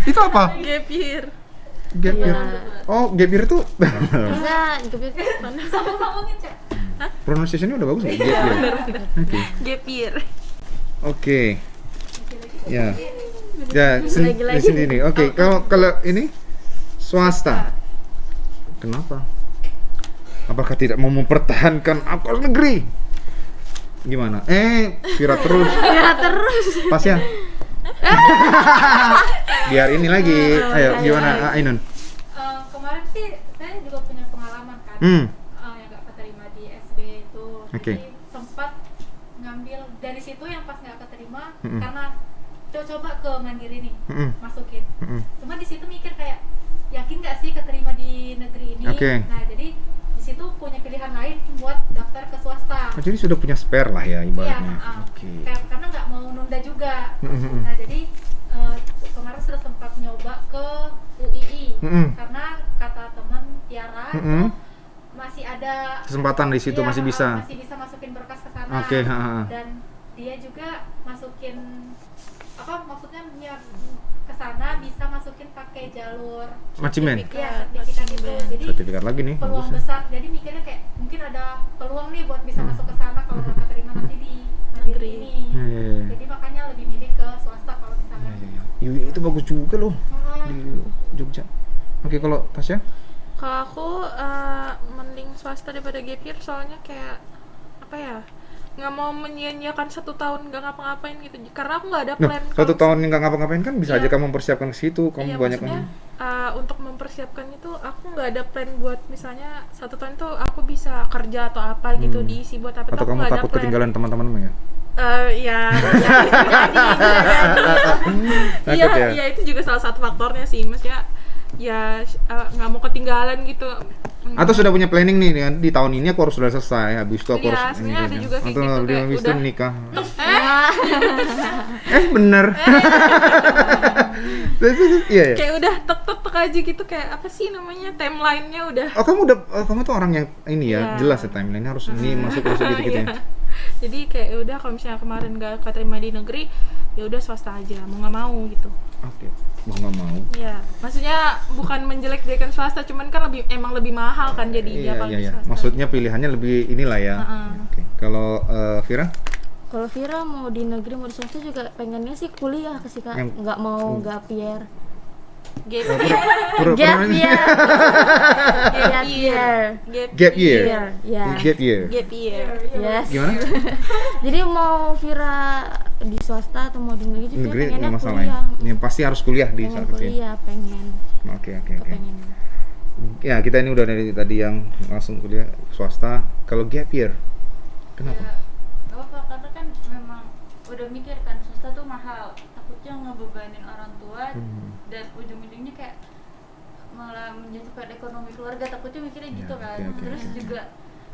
Speaker 1: Itu apa?
Speaker 4: Gap year.
Speaker 1: Gap year.
Speaker 2: Iya.
Speaker 1: Oh, gap year itu
Speaker 2: Bisa gebet
Speaker 3: Sambung-sambungin Cak.
Speaker 1: pronunciation-nya udah bagus nggak? Gap year. Oke.
Speaker 4: Gap year.
Speaker 1: Oke. Ya. Ya,
Speaker 2: Lagi-lagi.
Speaker 1: di sini nih. Oke, kalau ini swasta. Kenapa? Apakah tidak mau mempertahankan aku harus negeri? Gimana? Vira terus.
Speaker 2: ya terus.
Speaker 1: Pas ya? Biar ini lagi. Ayo, gimana Ainun?
Speaker 3: Kemarin sih saya juga punya pengalaman kan.
Speaker 1: Hmm.
Speaker 3: Yang nggak keterima di SB itu.
Speaker 1: Oke.
Speaker 3: Jadi sempat ngambil dari situ yang pas nggak keterima
Speaker 1: Mm-mm.
Speaker 3: karena coba ke Mandiri nih
Speaker 1: Mm-mm.
Speaker 3: masukin.
Speaker 1: Mm-mm.
Speaker 3: Cuma di situ mikir kayak yakin nggak sih keterima di negeri ini.
Speaker 1: Oke.
Speaker 3: Nah jadi di situ punya pilihan lain buat daftar ke swasta.
Speaker 1: Oh, jadi sudah punya spare lah ya ibaratnya.
Speaker 3: Iya,
Speaker 1: Oke.
Speaker 3: karena nggak mau nunda juga.
Speaker 1: Mm-mm.
Speaker 3: Nah jadi kemarin sudah sempat nyoba ke UII
Speaker 1: Mm-mm.
Speaker 3: karena kata teman Tiara
Speaker 1: Mm-mm.
Speaker 3: itu masih ada
Speaker 1: Kesempatan di situ
Speaker 3: iya,
Speaker 1: masih bisa.
Speaker 3: masih bisa masukin berkas ke sana.
Speaker 1: Oke, ha.
Speaker 3: Dan dia juga masukin maksudnya ke sana bisa masukin pakai jalur
Speaker 1: Macimen.
Speaker 3: ya sertifikat itu. Jadi
Speaker 1: Sertifikat lagi nih.
Speaker 3: peluang
Speaker 1: bagus ya.
Speaker 3: besar. Jadi mikirnya kayak mungkin ada peluang nih buat bisa masuk ke sana kalau nggak keterima nanti di Mandiri ini.
Speaker 1: Ya.
Speaker 3: Jadi makanya lebih milih ke swasta kalau misalnya.
Speaker 1: UI itu bagus juga loh di Jogja. Oke, kalau Tasya?
Speaker 4: Kalau aku mending swasta daripada gap year soalnya kayak apa ya, nggak mau menyia-nyiakan 1 tahun nggak ngapa-ngapain gitu karena aku nggak ada
Speaker 1: Nah,
Speaker 4: plan.
Speaker 1: 1 tahun yang nggak ngapa-ngapain kan bisa
Speaker 4: Iya.
Speaker 1: aja kamu mempersiapkan ke situ, kamu
Speaker 4: Iya,
Speaker 1: banyak
Speaker 4: maksudnya untuk mempersiapkan itu aku nggak ada plan buat misalnya 1 tahun itu aku bisa kerja atau apa gitu diisi buat apa
Speaker 1: atau
Speaker 4: tuh aku
Speaker 1: kamu
Speaker 4: nggak ada
Speaker 1: takut
Speaker 4: plan.
Speaker 1: ketinggalan teman-temanmu ya?
Speaker 4: Ya, bisa jadi. Iya,
Speaker 1: Takut ya?
Speaker 4: iya itu juga salah satu faktornya sih, maksudnya ya nggak mau ketinggalan gitu.
Speaker 1: Atau sudah punya planning nih di tahun ini aku harus sudah selesai, habis itu aku
Speaker 4: Iya,
Speaker 1: harus
Speaker 4: sebenarnya ada juga kayak
Speaker 1: atau
Speaker 4: gitu, kayak
Speaker 1: habis itu
Speaker 4: udah-
Speaker 1: nikah. Bener. Iya ya.
Speaker 4: Kayak udah tek aja gitu, kayak apa sih namanya, timeline-nya udah.
Speaker 1: Oh, kamu tuh orang yang ini ya,
Speaker 4: Iya.
Speaker 1: jelas ya timeline-nya harus ini masuk gitu-gitu ya.
Speaker 4: Iya. Jadi kayak udah kalau misalnya kemarin gak keterima di negeri, ya udah swasta aja, mau nggak mau gitu.
Speaker 1: Oke, mau nggak mau.
Speaker 4: Iya, maksudnya bukan menjelek-jelekan swasta, cuman kan emang lebih mahal kan jadinya kalau di swasta.
Speaker 1: Maksudnya pilihannya lebih inilah ya. Oke. Kalau Vira?
Speaker 2: Kalau Vira mau di negeri mau di swasta juga pengennya sih kuliah sih Kak,
Speaker 1: Yang-
Speaker 2: nggak mau gap year.
Speaker 4: Gap
Speaker 2: Gap year. Gap year.
Speaker 1: Gap year.
Speaker 2: Ya.
Speaker 1: Gap year.
Speaker 4: Gap year.
Speaker 2: Yes.
Speaker 1: Gimana?
Speaker 2: Jadi mau Vira di swasta atau mau di negeri juga
Speaker 1: Negeri
Speaker 2: pengennya
Speaker 1: nggak masalah ya.
Speaker 2: kuliah.
Speaker 1: Yang pasti harus kuliah di
Speaker 2: Pengen
Speaker 1: saat itu. ya.
Speaker 2: kuliah, pengen.
Speaker 1: Oke.
Speaker 2: Kepengen.
Speaker 1: Ya, kita ini udah dari tadi yang langsung kuliah swasta. Kalau gap year, kenapa?
Speaker 5: Ya, gak apa karena kan memang udah mikir kan swasta tuh mahal, takutnya ngebebanin orang tua dan ujung-ujungnya kayak malah menjatuhkan ekonomi keluarga, takutnya mikirnya
Speaker 1: Ya,
Speaker 5: gitu kan.
Speaker 1: oke.
Speaker 5: Terus juga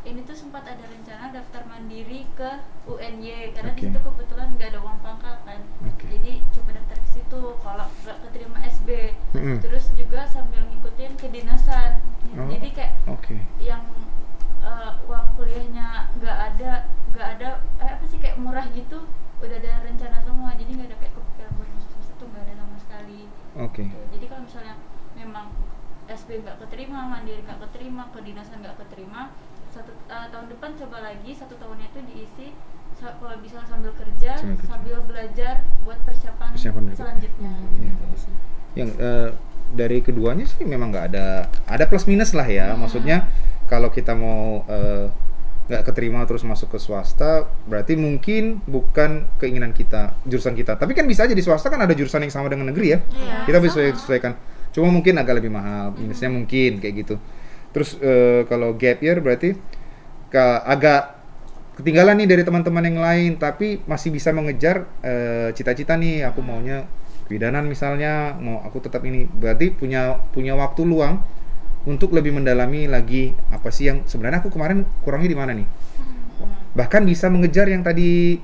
Speaker 5: ini tuh sempat ada rencana daftar mandiri ke UNY karena
Speaker 1: Oke.
Speaker 5: di situ kebetulan nggak ada uang pangkal kan.
Speaker 1: Oke.
Speaker 5: Jadi coba daftar ke situ, kalau nggak keterima SB.
Speaker 1: Mm-mm.
Speaker 5: Terus juga sambil ngikutin kedinasan.
Speaker 1: Oh.
Speaker 5: Jadi kayak
Speaker 1: Oke.
Speaker 5: yang uang kuliahnya nggak ada apa sih kayak murah gitu, udah ada rencana semua, jadi nggak ada kayak kepikiran buat masuk swasta tuh nggak ada sama sekali.
Speaker 1: Oke.
Speaker 5: Gitu. Jadi kalau misalnya memang SB nggak keterima, mandiri nggak keterima, kedinasan nggak keterima, tahun depan coba lagi, 1 tahunnya itu diisi kalau bisa sambil kerja,
Speaker 1: Sambil kerja.
Speaker 5: sambil belajar buat persiapan
Speaker 1: Persiapan berikutnya.
Speaker 5: selanjutnya.
Speaker 1: Iya. Yang dari keduanya sih memang nggak ada plus minus lah ya. Maksudnya kalau kita mau nggak keterima terus masuk ke swasta, berarti mungkin bukan keinginan kita, jurusan kita. Tapi kan bisa aja di swasta kan ada jurusan yang sama dengan negeri ya.
Speaker 2: Iya,
Speaker 1: Kita bisa
Speaker 2: sama.
Speaker 1: sesuaikan. Cuma mungkin agak lebih mahal, minusnya mungkin kayak gitu. Terus kalau gap year berarti agak ketinggalan nih dari teman-teman yang lain, tapi masih bisa mengejar cita-cita nih. Aku maunya kebidanan misalnya, mau aku tetap ini. Berarti punya waktu luang untuk lebih mendalami lagi apa sih yang sebenarnya aku kemarin kurangnya di mana nih. Bahkan bisa mengejar yang tadi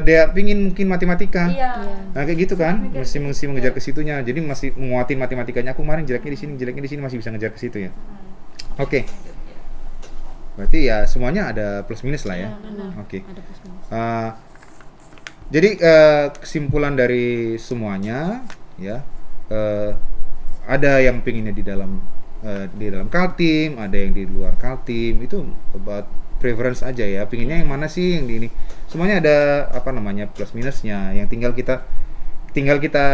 Speaker 1: dia pingin mungkin matematika.
Speaker 5: Iya.
Speaker 1: Nah kayak gitu kan, mesti mengejar ke situnya. Jadi masih menguatin matematikanya. Aku kemarin jeleknya di sini masih bisa ngejar ke situ ya. Oke. Berarti ya semuanya ada plus minus lah ya. Oke.
Speaker 2: Ada plus minus.
Speaker 1: Jadi kesimpulan dari semuanya ya, ada yang pinginnya di dalam Kaltim, ada yang di luar Kaltim. Itu about preference aja ya. Pinginnya yang mana sih yang di ini? Semuanya ada apa namanya plus minusnya. Yang tinggal kita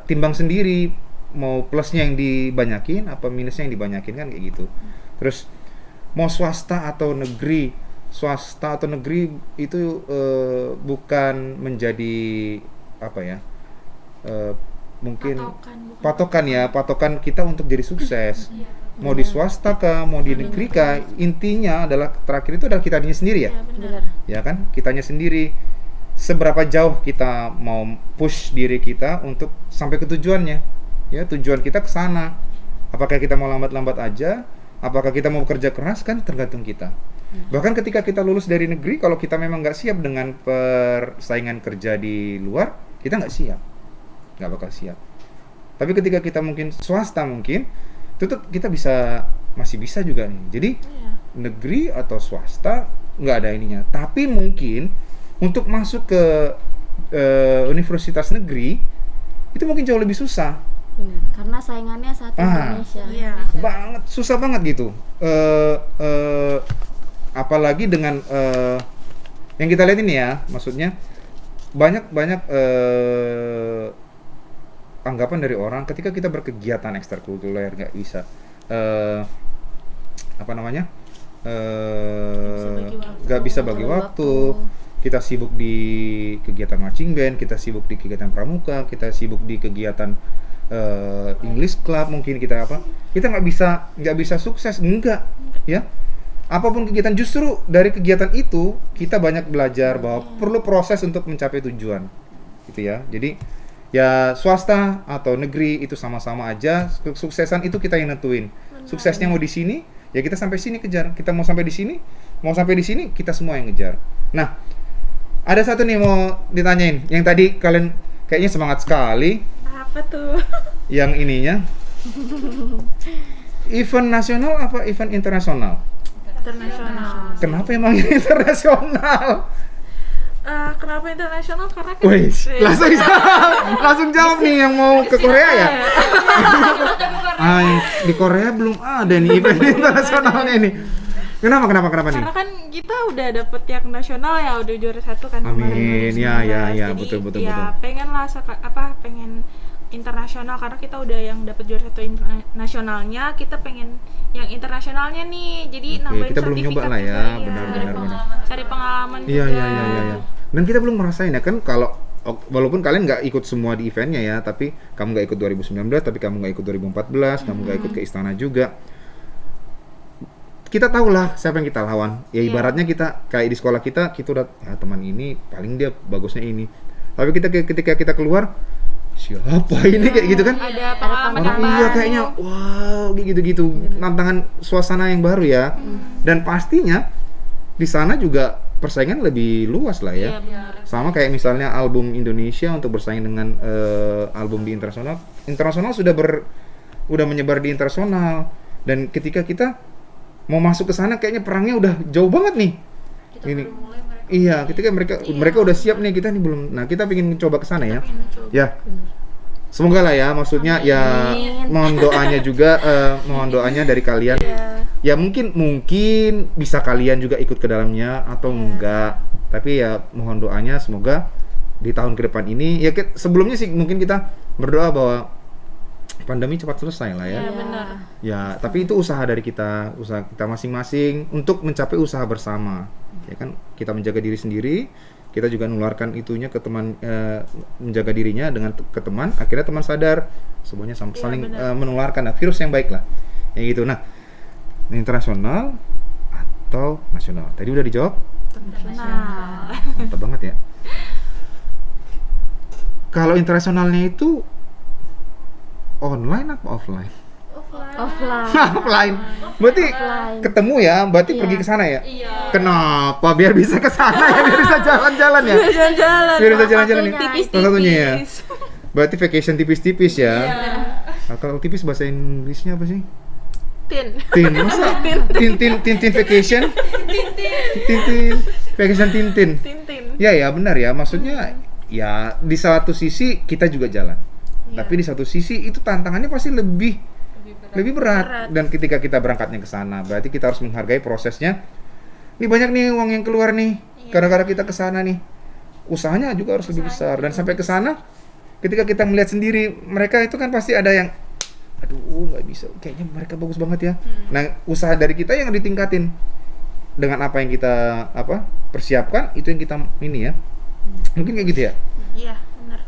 Speaker 1: timbang sendiri, mau plusnya yang dibanyakin apa minusnya yang dibanyakin kan kayak gitu. Terus mau swasta atau negeri itu bukan menjadi apa ya, mungkin patokan kita untuk jadi sukses. Mau di swasta kah, mau di negeri kah, intinya adalah terakhir itu adalah kitanya sendiri ya.
Speaker 2: Benar.
Speaker 1: Ya kan, kitanya sendiri. Seberapa jauh kita mau push diri kita untuk sampai ke tujuannya. Ya, tujuan kita ke sana. Apakah kita mau lambat-lambat aja? Apakah kita mau bekerja keras, kan tergantung kita. Bahkan ketika kita lulus dari negeri, kalau kita memang nggak siap dengan persaingan kerja di luar, kita nggak siap, nggak bakal siap. Tapi ketika kita mungkin swasta mungkin, itu kita masih bisa juga nih. Jadi negeri atau swasta nggak ada ininya. Tapi mungkin untuk masuk ke universitas negeri itu mungkin jauh lebih susah.
Speaker 2: Benar. Karena saingannya saat Indonesia.
Speaker 4: Iya.
Speaker 1: Banget, susah banget gitu. Apalagi dengan yang kita lihat ini ya, maksudnya banyak anggapan dari orang ketika kita berkegiatan ekstrakurikuler nggak bisa nggak bisa bagi waktu. Kita sibuk di kegiatan marching band, kita sibuk di kegiatan pramuka, kita sibuk di kegiatan English club, mungkin kita nggak bisa sukses, enggak ya. Apapun kegiatan, justru dari kegiatan itu kita banyak belajar bahwa perlu proses untuk mencapai tujuan gitu ya. Jadi ya swasta atau negeri itu sama-sama aja, kesuksesan itu kita yang nentuin. Suksesnya mau di sini ya kita sampai sini kejar, kita mau sampai di sini kita semua yang ngejar. Nah, ada satu nih mau ditanyain, yang tadi kalian kayaknya semangat sekali.
Speaker 4: Apa tuh?
Speaker 1: Yang ininya event nasional apa event internasional?
Speaker 4: Internasional.
Speaker 1: Kenapa emang internasional?
Speaker 4: Kenapa internasional? Karena kan
Speaker 1: Wih, langsung jawab nih yang mau ke Korea ya. Di Korea belum ada nih event internasionalnya nih. Kenapa nih?
Speaker 4: Karena kan kita udah dapet yang nasional ya, udah juara 1 kan
Speaker 1: Amin,
Speaker 4: kemarin 2019.
Speaker 1: ya,
Speaker 4: Jadi,
Speaker 1: betul.
Speaker 4: Ya pengen lah pengen internasional, karena kita udah yang dapet juara 1 nasionalnya, kita pengen yang internasionalnya nih. Jadi nambahin
Speaker 1: kita belum nyoba lah ya,
Speaker 4: sertifikat juga,
Speaker 1: benar.
Speaker 4: Cari pengalaman
Speaker 1: Iya.
Speaker 4: juga.
Speaker 1: Dan kita belum merasain ya kan, kalau walaupun kalian nggak ikut semua di eventnya ya, tapi kamu nggak ikut 2019, tapi kamu nggak ikut 2014, kamu nggak ikut ke istana juga. Kita tahu lah siapa yang kita lawan. Ya ibaratnya kita kayak di sekolah kita udah teman ini paling dia bagusnya ini. Tapi ketika kita keluar, siapa ini kayak gitu kan?
Speaker 4: Ada pengalaman yang
Speaker 1: Iya
Speaker 4: baru.
Speaker 1: kayaknya wow gitu. Tantangan suasana yang baru ya. Dan pastinya di sana juga persaingan lebih luas lah ya.
Speaker 4: Iya, benar.
Speaker 1: Sama kayak misalnya album Indonesia untuk bersaing dengan album di internasional. Internasional udah menyebar di internasional, dan ketika kita mau masuk ke sana kayaknya perangnya udah jauh banget nih.
Speaker 5: Kita
Speaker 1: Ini.
Speaker 5: baru mulai, mereka
Speaker 1: Iya, ketika mereka udah siap nih, kita nih belum. Nah, kita pengen coba ke sana ya. Ya. Semoga lah ya, maksudnya ya mohon doanya juga, mohon doanya dari kalian. Ya mungkin bisa kalian juga ikut ke dalamnya atau enggak. Tapi ya mohon doanya semoga di tahun ke depan ini ya sebelumnya sih mungkin kita berdoa bahwa pandemi cepat selesai lah ya.
Speaker 4: Iya, benar.
Speaker 1: Ya, tapi itu usaha dari kita, usaha kita masing-masing untuk mencapai usaha bersama. Ya kan, kita menjaga diri sendiri, kita juga menularkan itunya ke teman, menjaga dirinya dengan ke teman, akhirnya teman sadar, semuanya saling menularkan virus yang baik lah. Yang gitu. Nah, internasional atau nasional? Tadi udah dijawab?
Speaker 4: Nah,
Speaker 1: Mantap banget ya. Kalau internasionalnya itu online apa offline?
Speaker 2: Offline.
Speaker 1: Offline. Berarti
Speaker 2: Offline.
Speaker 1: ketemu ya, berarti
Speaker 2: Iya.
Speaker 1: pergi ke sana ya?
Speaker 3: Iya.
Speaker 1: Kenapa? Biar bisa ke sana ya, biar bisa jalan-jalan ya.
Speaker 4: jalan-jalan.
Speaker 1: Biar bisa jalan-jalan ya.
Speaker 4: Tipis-tipis.
Speaker 1: Salah satunya ya. Berarti vacation tipis-tipis ya.
Speaker 3: Iya.
Speaker 1: Nah, kalau tipis bahasa Inggrisnya apa sih?
Speaker 4: Tin.
Speaker 1: Tin, masa? Tin vacation? Tintin, vacation Tintin.
Speaker 4: Tin.
Speaker 1: Ya ya benar ya, maksudnya ya di satu sisi kita juga jalan. Tapi di satu sisi itu tantangannya pasti lebih berat. Dan ketika kita berangkatnya ke sana, berarti kita harus menghargai prosesnya. Ini banyak nih uang yang keluar nih, gara-gara kita ke sana nih. Usahanya juga harus lebih besar. Dan sampai ke sana, ketika kita melihat sendiri, mereka itu kan pasti ada yang, aduh nggak bisa, kayaknya mereka bagus banget ya. Nah, usaha dari kita yang ditingkatin dengan apa yang kita persiapkan, itu yang kita ini ya. Mungkin kayak gitu ya.
Speaker 4: Iya, benar.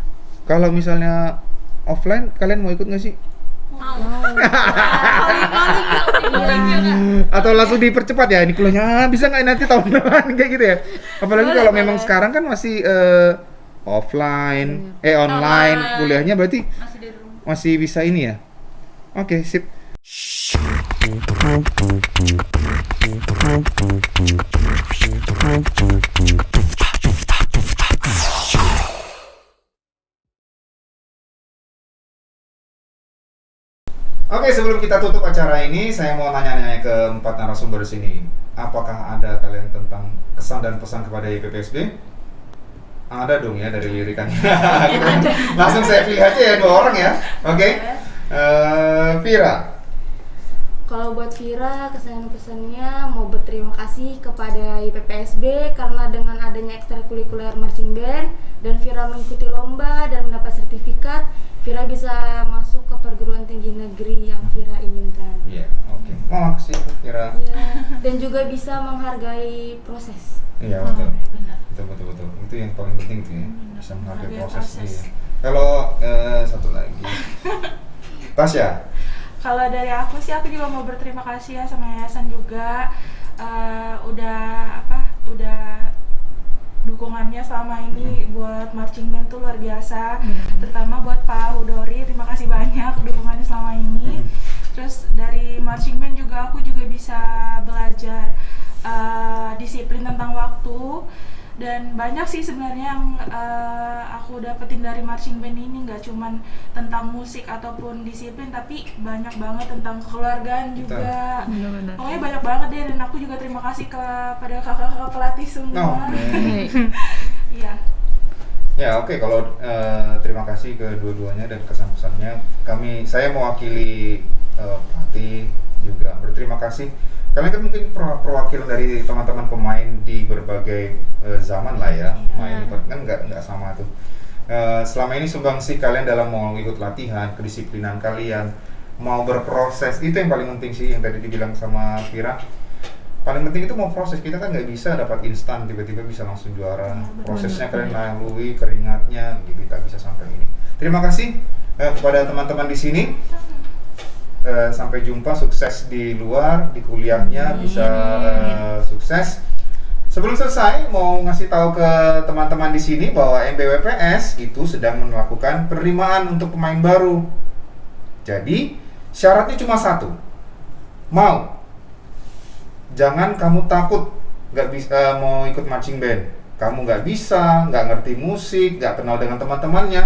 Speaker 1: Kalau misalnya offline, kalian mau ikut nggak sih?
Speaker 4: Mau.
Speaker 1: Atau langsung dipercepat ya, ini kuliahnya bisa nggak nanti tahun depan kayak gitu ya? Apalagi kalau memang sekarang kan masih offline, online kuliahnya, berarti
Speaker 5: Masih dari rumah.
Speaker 1: masih bisa ini ya. Oke, sip. Oke, sebelum kita tutup acara ini, saya mau nanya-nanya ke 4 narasumber di sini. Apakah ada kalian tentang kesan dan pesan kepada IPPSB? Ada dong ya dari lirikannya. Langsung saya pilih aja ya 2 orang ya. Oke. Vira.
Speaker 2: Kalau buat Vira, kesan-pesannya mau berterima kasih kepada IPPSB karena dengan adanya ekstrakurikuler marching band dan Vira mengikuti lomba dan mendapat sertifikat, Vira bisa masuk ke perguruan tinggi negeri yang Vira inginkan.
Speaker 1: Iya, oke. Makasih Vira.
Speaker 2: Ya, dan juga bisa menghargai proses.
Speaker 1: Iya, betul. Betul. Itu yang paling penting tuh ya. Bisa menghargai prosesnya ya. Kalau satu lagi. Tasya.
Speaker 4: Kalau dari aku sih, aku juga mau berterima kasih ya sama yayasan juga, udah dukungannya selama ini buat marching band tuh luar biasa. Terutama buat Pak Hudori, terima kasih banyak dukungannya selama ini. Terus dari marching band juga aku juga bisa belajar disiplin tentang waktu. Dan banyak sih sebenarnya yang aku dapetin dari marching band ini, nggak cuman tentang musik ataupun disiplin, tapi banyak banget tentang kekeluargaan juga.
Speaker 6: Benar-benar.
Speaker 4: Pokoknya banyak banget deh, dan aku juga terima kasih kepada kakak-kakak pelatih semua. Iya.
Speaker 1: Ya oke, kalau terima kasih kedua-duanya dan kesan-pesannya. Saya mewakili pelatih juga berterima kasih. Kalian kan mungkin perwakilan dari teman-teman pemain di berbagai zaman lah ya. Main kan nggak sama tuh. Selama ini sumbangsi kalian dalam mau ikut latihan, kedisiplinan kalian, mau berproses, itu yang paling penting sih, yang tadi dibilang sama Vira. Paling penting itu mau proses, kita kan nggak bisa dapat instan tiba-tiba bisa langsung juara. Prosesnya kalian lalui, keringatnya, kita bisa sampai ini. Terima kasih kepada teman-teman di sini. Sampai jumpa, sukses di luar, di kuliahnya bisa sukses. Sebelum selesai, mau ngasih tahu ke teman-teman di sini bahwa MBWPS itu sedang melakukan penerimaan untuk pemain baru. Jadi syaratnya cuma satu, mau. Jangan kamu takut nggak bisa mau ikut marching band. Kamu nggak bisa, nggak ngerti musik, nggak kenal dengan teman-temannya.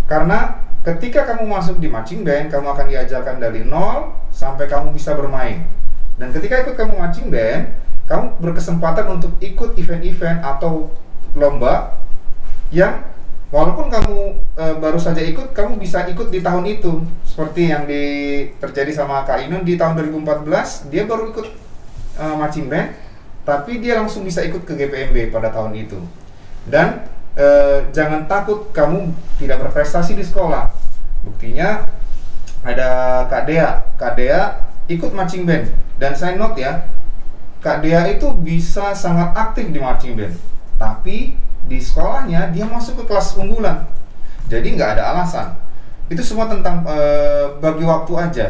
Speaker 1: Karena ketika kamu masuk di marching band, kamu akan diajarkan dari nol sampai kamu bisa bermain. Dan ketika ikut kamu marching band, kamu berkesempatan untuk ikut event-event atau lomba yang walaupun kamu baru saja ikut, kamu bisa ikut di tahun itu. Seperti yang terjadi sama Kak Inun di tahun 2014, dia baru ikut marching band, tapi dia langsung bisa ikut ke GPMB pada tahun itu. Dan jangan takut kamu tidak berprestasi di sekolah. Buktinya ada Kak Dea ikut marching band, dan saya note ya, Kak Dea itu bisa sangat aktif di marching band, tapi di sekolahnya dia masuk ke kelas unggulan, jadi nggak ada alasan. Itu semua tentang bagi waktu aja.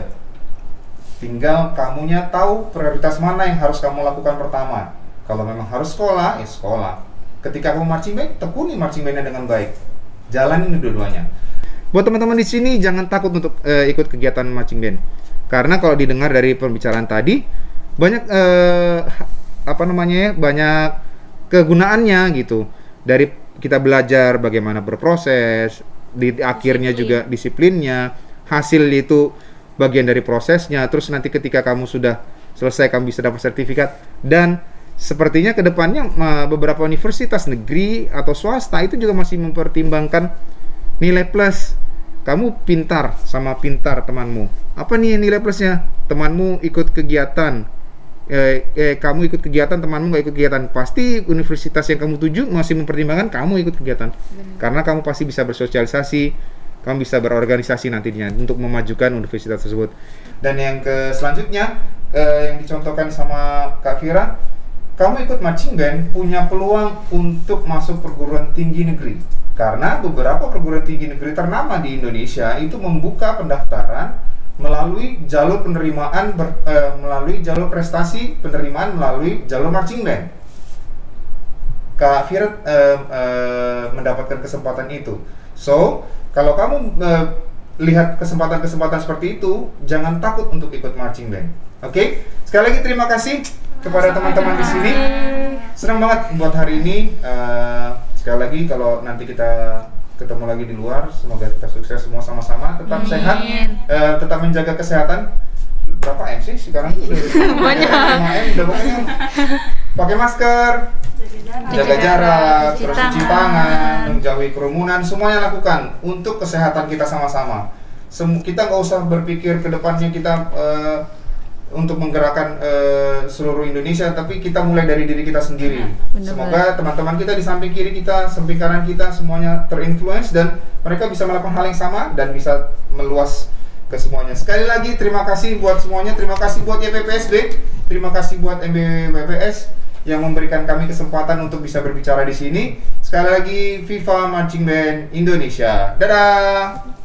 Speaker 1: Tinggal kamunya tahu prioritas mana yang harus kamu lakukan pertama. Kalau memang harus sekolah, ya sekolah. Ketika kamu marching band, tekuni marching bandnya dengan baik. Jalanin dua-duanya. Buat teman-teman di sini, jangan takut untuk ikut kegiatan marching band. Karena kalau didengar dari pembicaraan tadi, banyak banyak kegunaannya gitu. Dari kita belajar bagaimana berproses, di akhirnya juga disiplinnya, hasil itu bagian dari prosesnya. Terus nanti ketika kamu sudah selesai, kamu bisa dapat sertifikat. Dan sepertinya kedepannya beberapa universitas negeri atau swasta itu juga masih mempertimbangkan nilai plus. Kamu pintar sama pintar temanmu. Apa nih nilai plusnya? Temanmu ikut kegiatan, kamu ikut kegiatan, temanmu nggak ikut kegiatan. Pasti universitas yang kamu tuju masih mempertimbangkan kamu ikut kegiatan. Karena kamu pasti bisa bersosialisasi, kamu bisa berorganisasi nantinya untuk memajukan universitas tersebut. Dan yang selanjutnya yang dicontohkan sama Kak Fira, kamu ikut marching band punya peluang untuk masuk perguruan tinggi negeri. Karena beberapa perguruan tinggi negeri ternama di Indonesia itu membuka pendaftaran melalui jalur penerimaan melalui jalur prestasi penerimaan melalui jalur marching band. Kak Fira mendapatkan kesempatan itu. So, kalau kamu lihat kesempatan-kesempatan seperti itu, jangan takut untuk ikut marching band. Oke? Sekali lagi terima kasih kepada teman-teman di sini. Senang banget buat hari ini. Sekali lagi kalau nanti kita ketemu lagi di luar, semoga kita sukses semua sama-sama, tetap sehat, tetap menjaga kesehatan. Berapa M sih sekarang? Banyak. 5M, udah pokoknya pakai masker, jaga jarak, terus cuci tangan, menjauhi kerumunan, semuanya lakukan untuk kesehatan kita sama-sama. Kita nggak usah berpikir ke depannya kita untuk menggerakkan seluruh Indonesia, tapi kita mulai dari diri kita sendiri. Semoga teman-teman kita di samping kiri kita, samping kanan kita semuanya terinfluence dan mereka bisa melakukan hal yang sama dan bisa meluas ke semuanya. Sekali lagi terima kasih buat semuanya, terima kasih buat YPPSB, terima kasih buat MBWPS yang memberikan kami kesempatan untuk bisa berbicara di sini. Sekali lagi Viva Marching Band Indonesia. Dadah.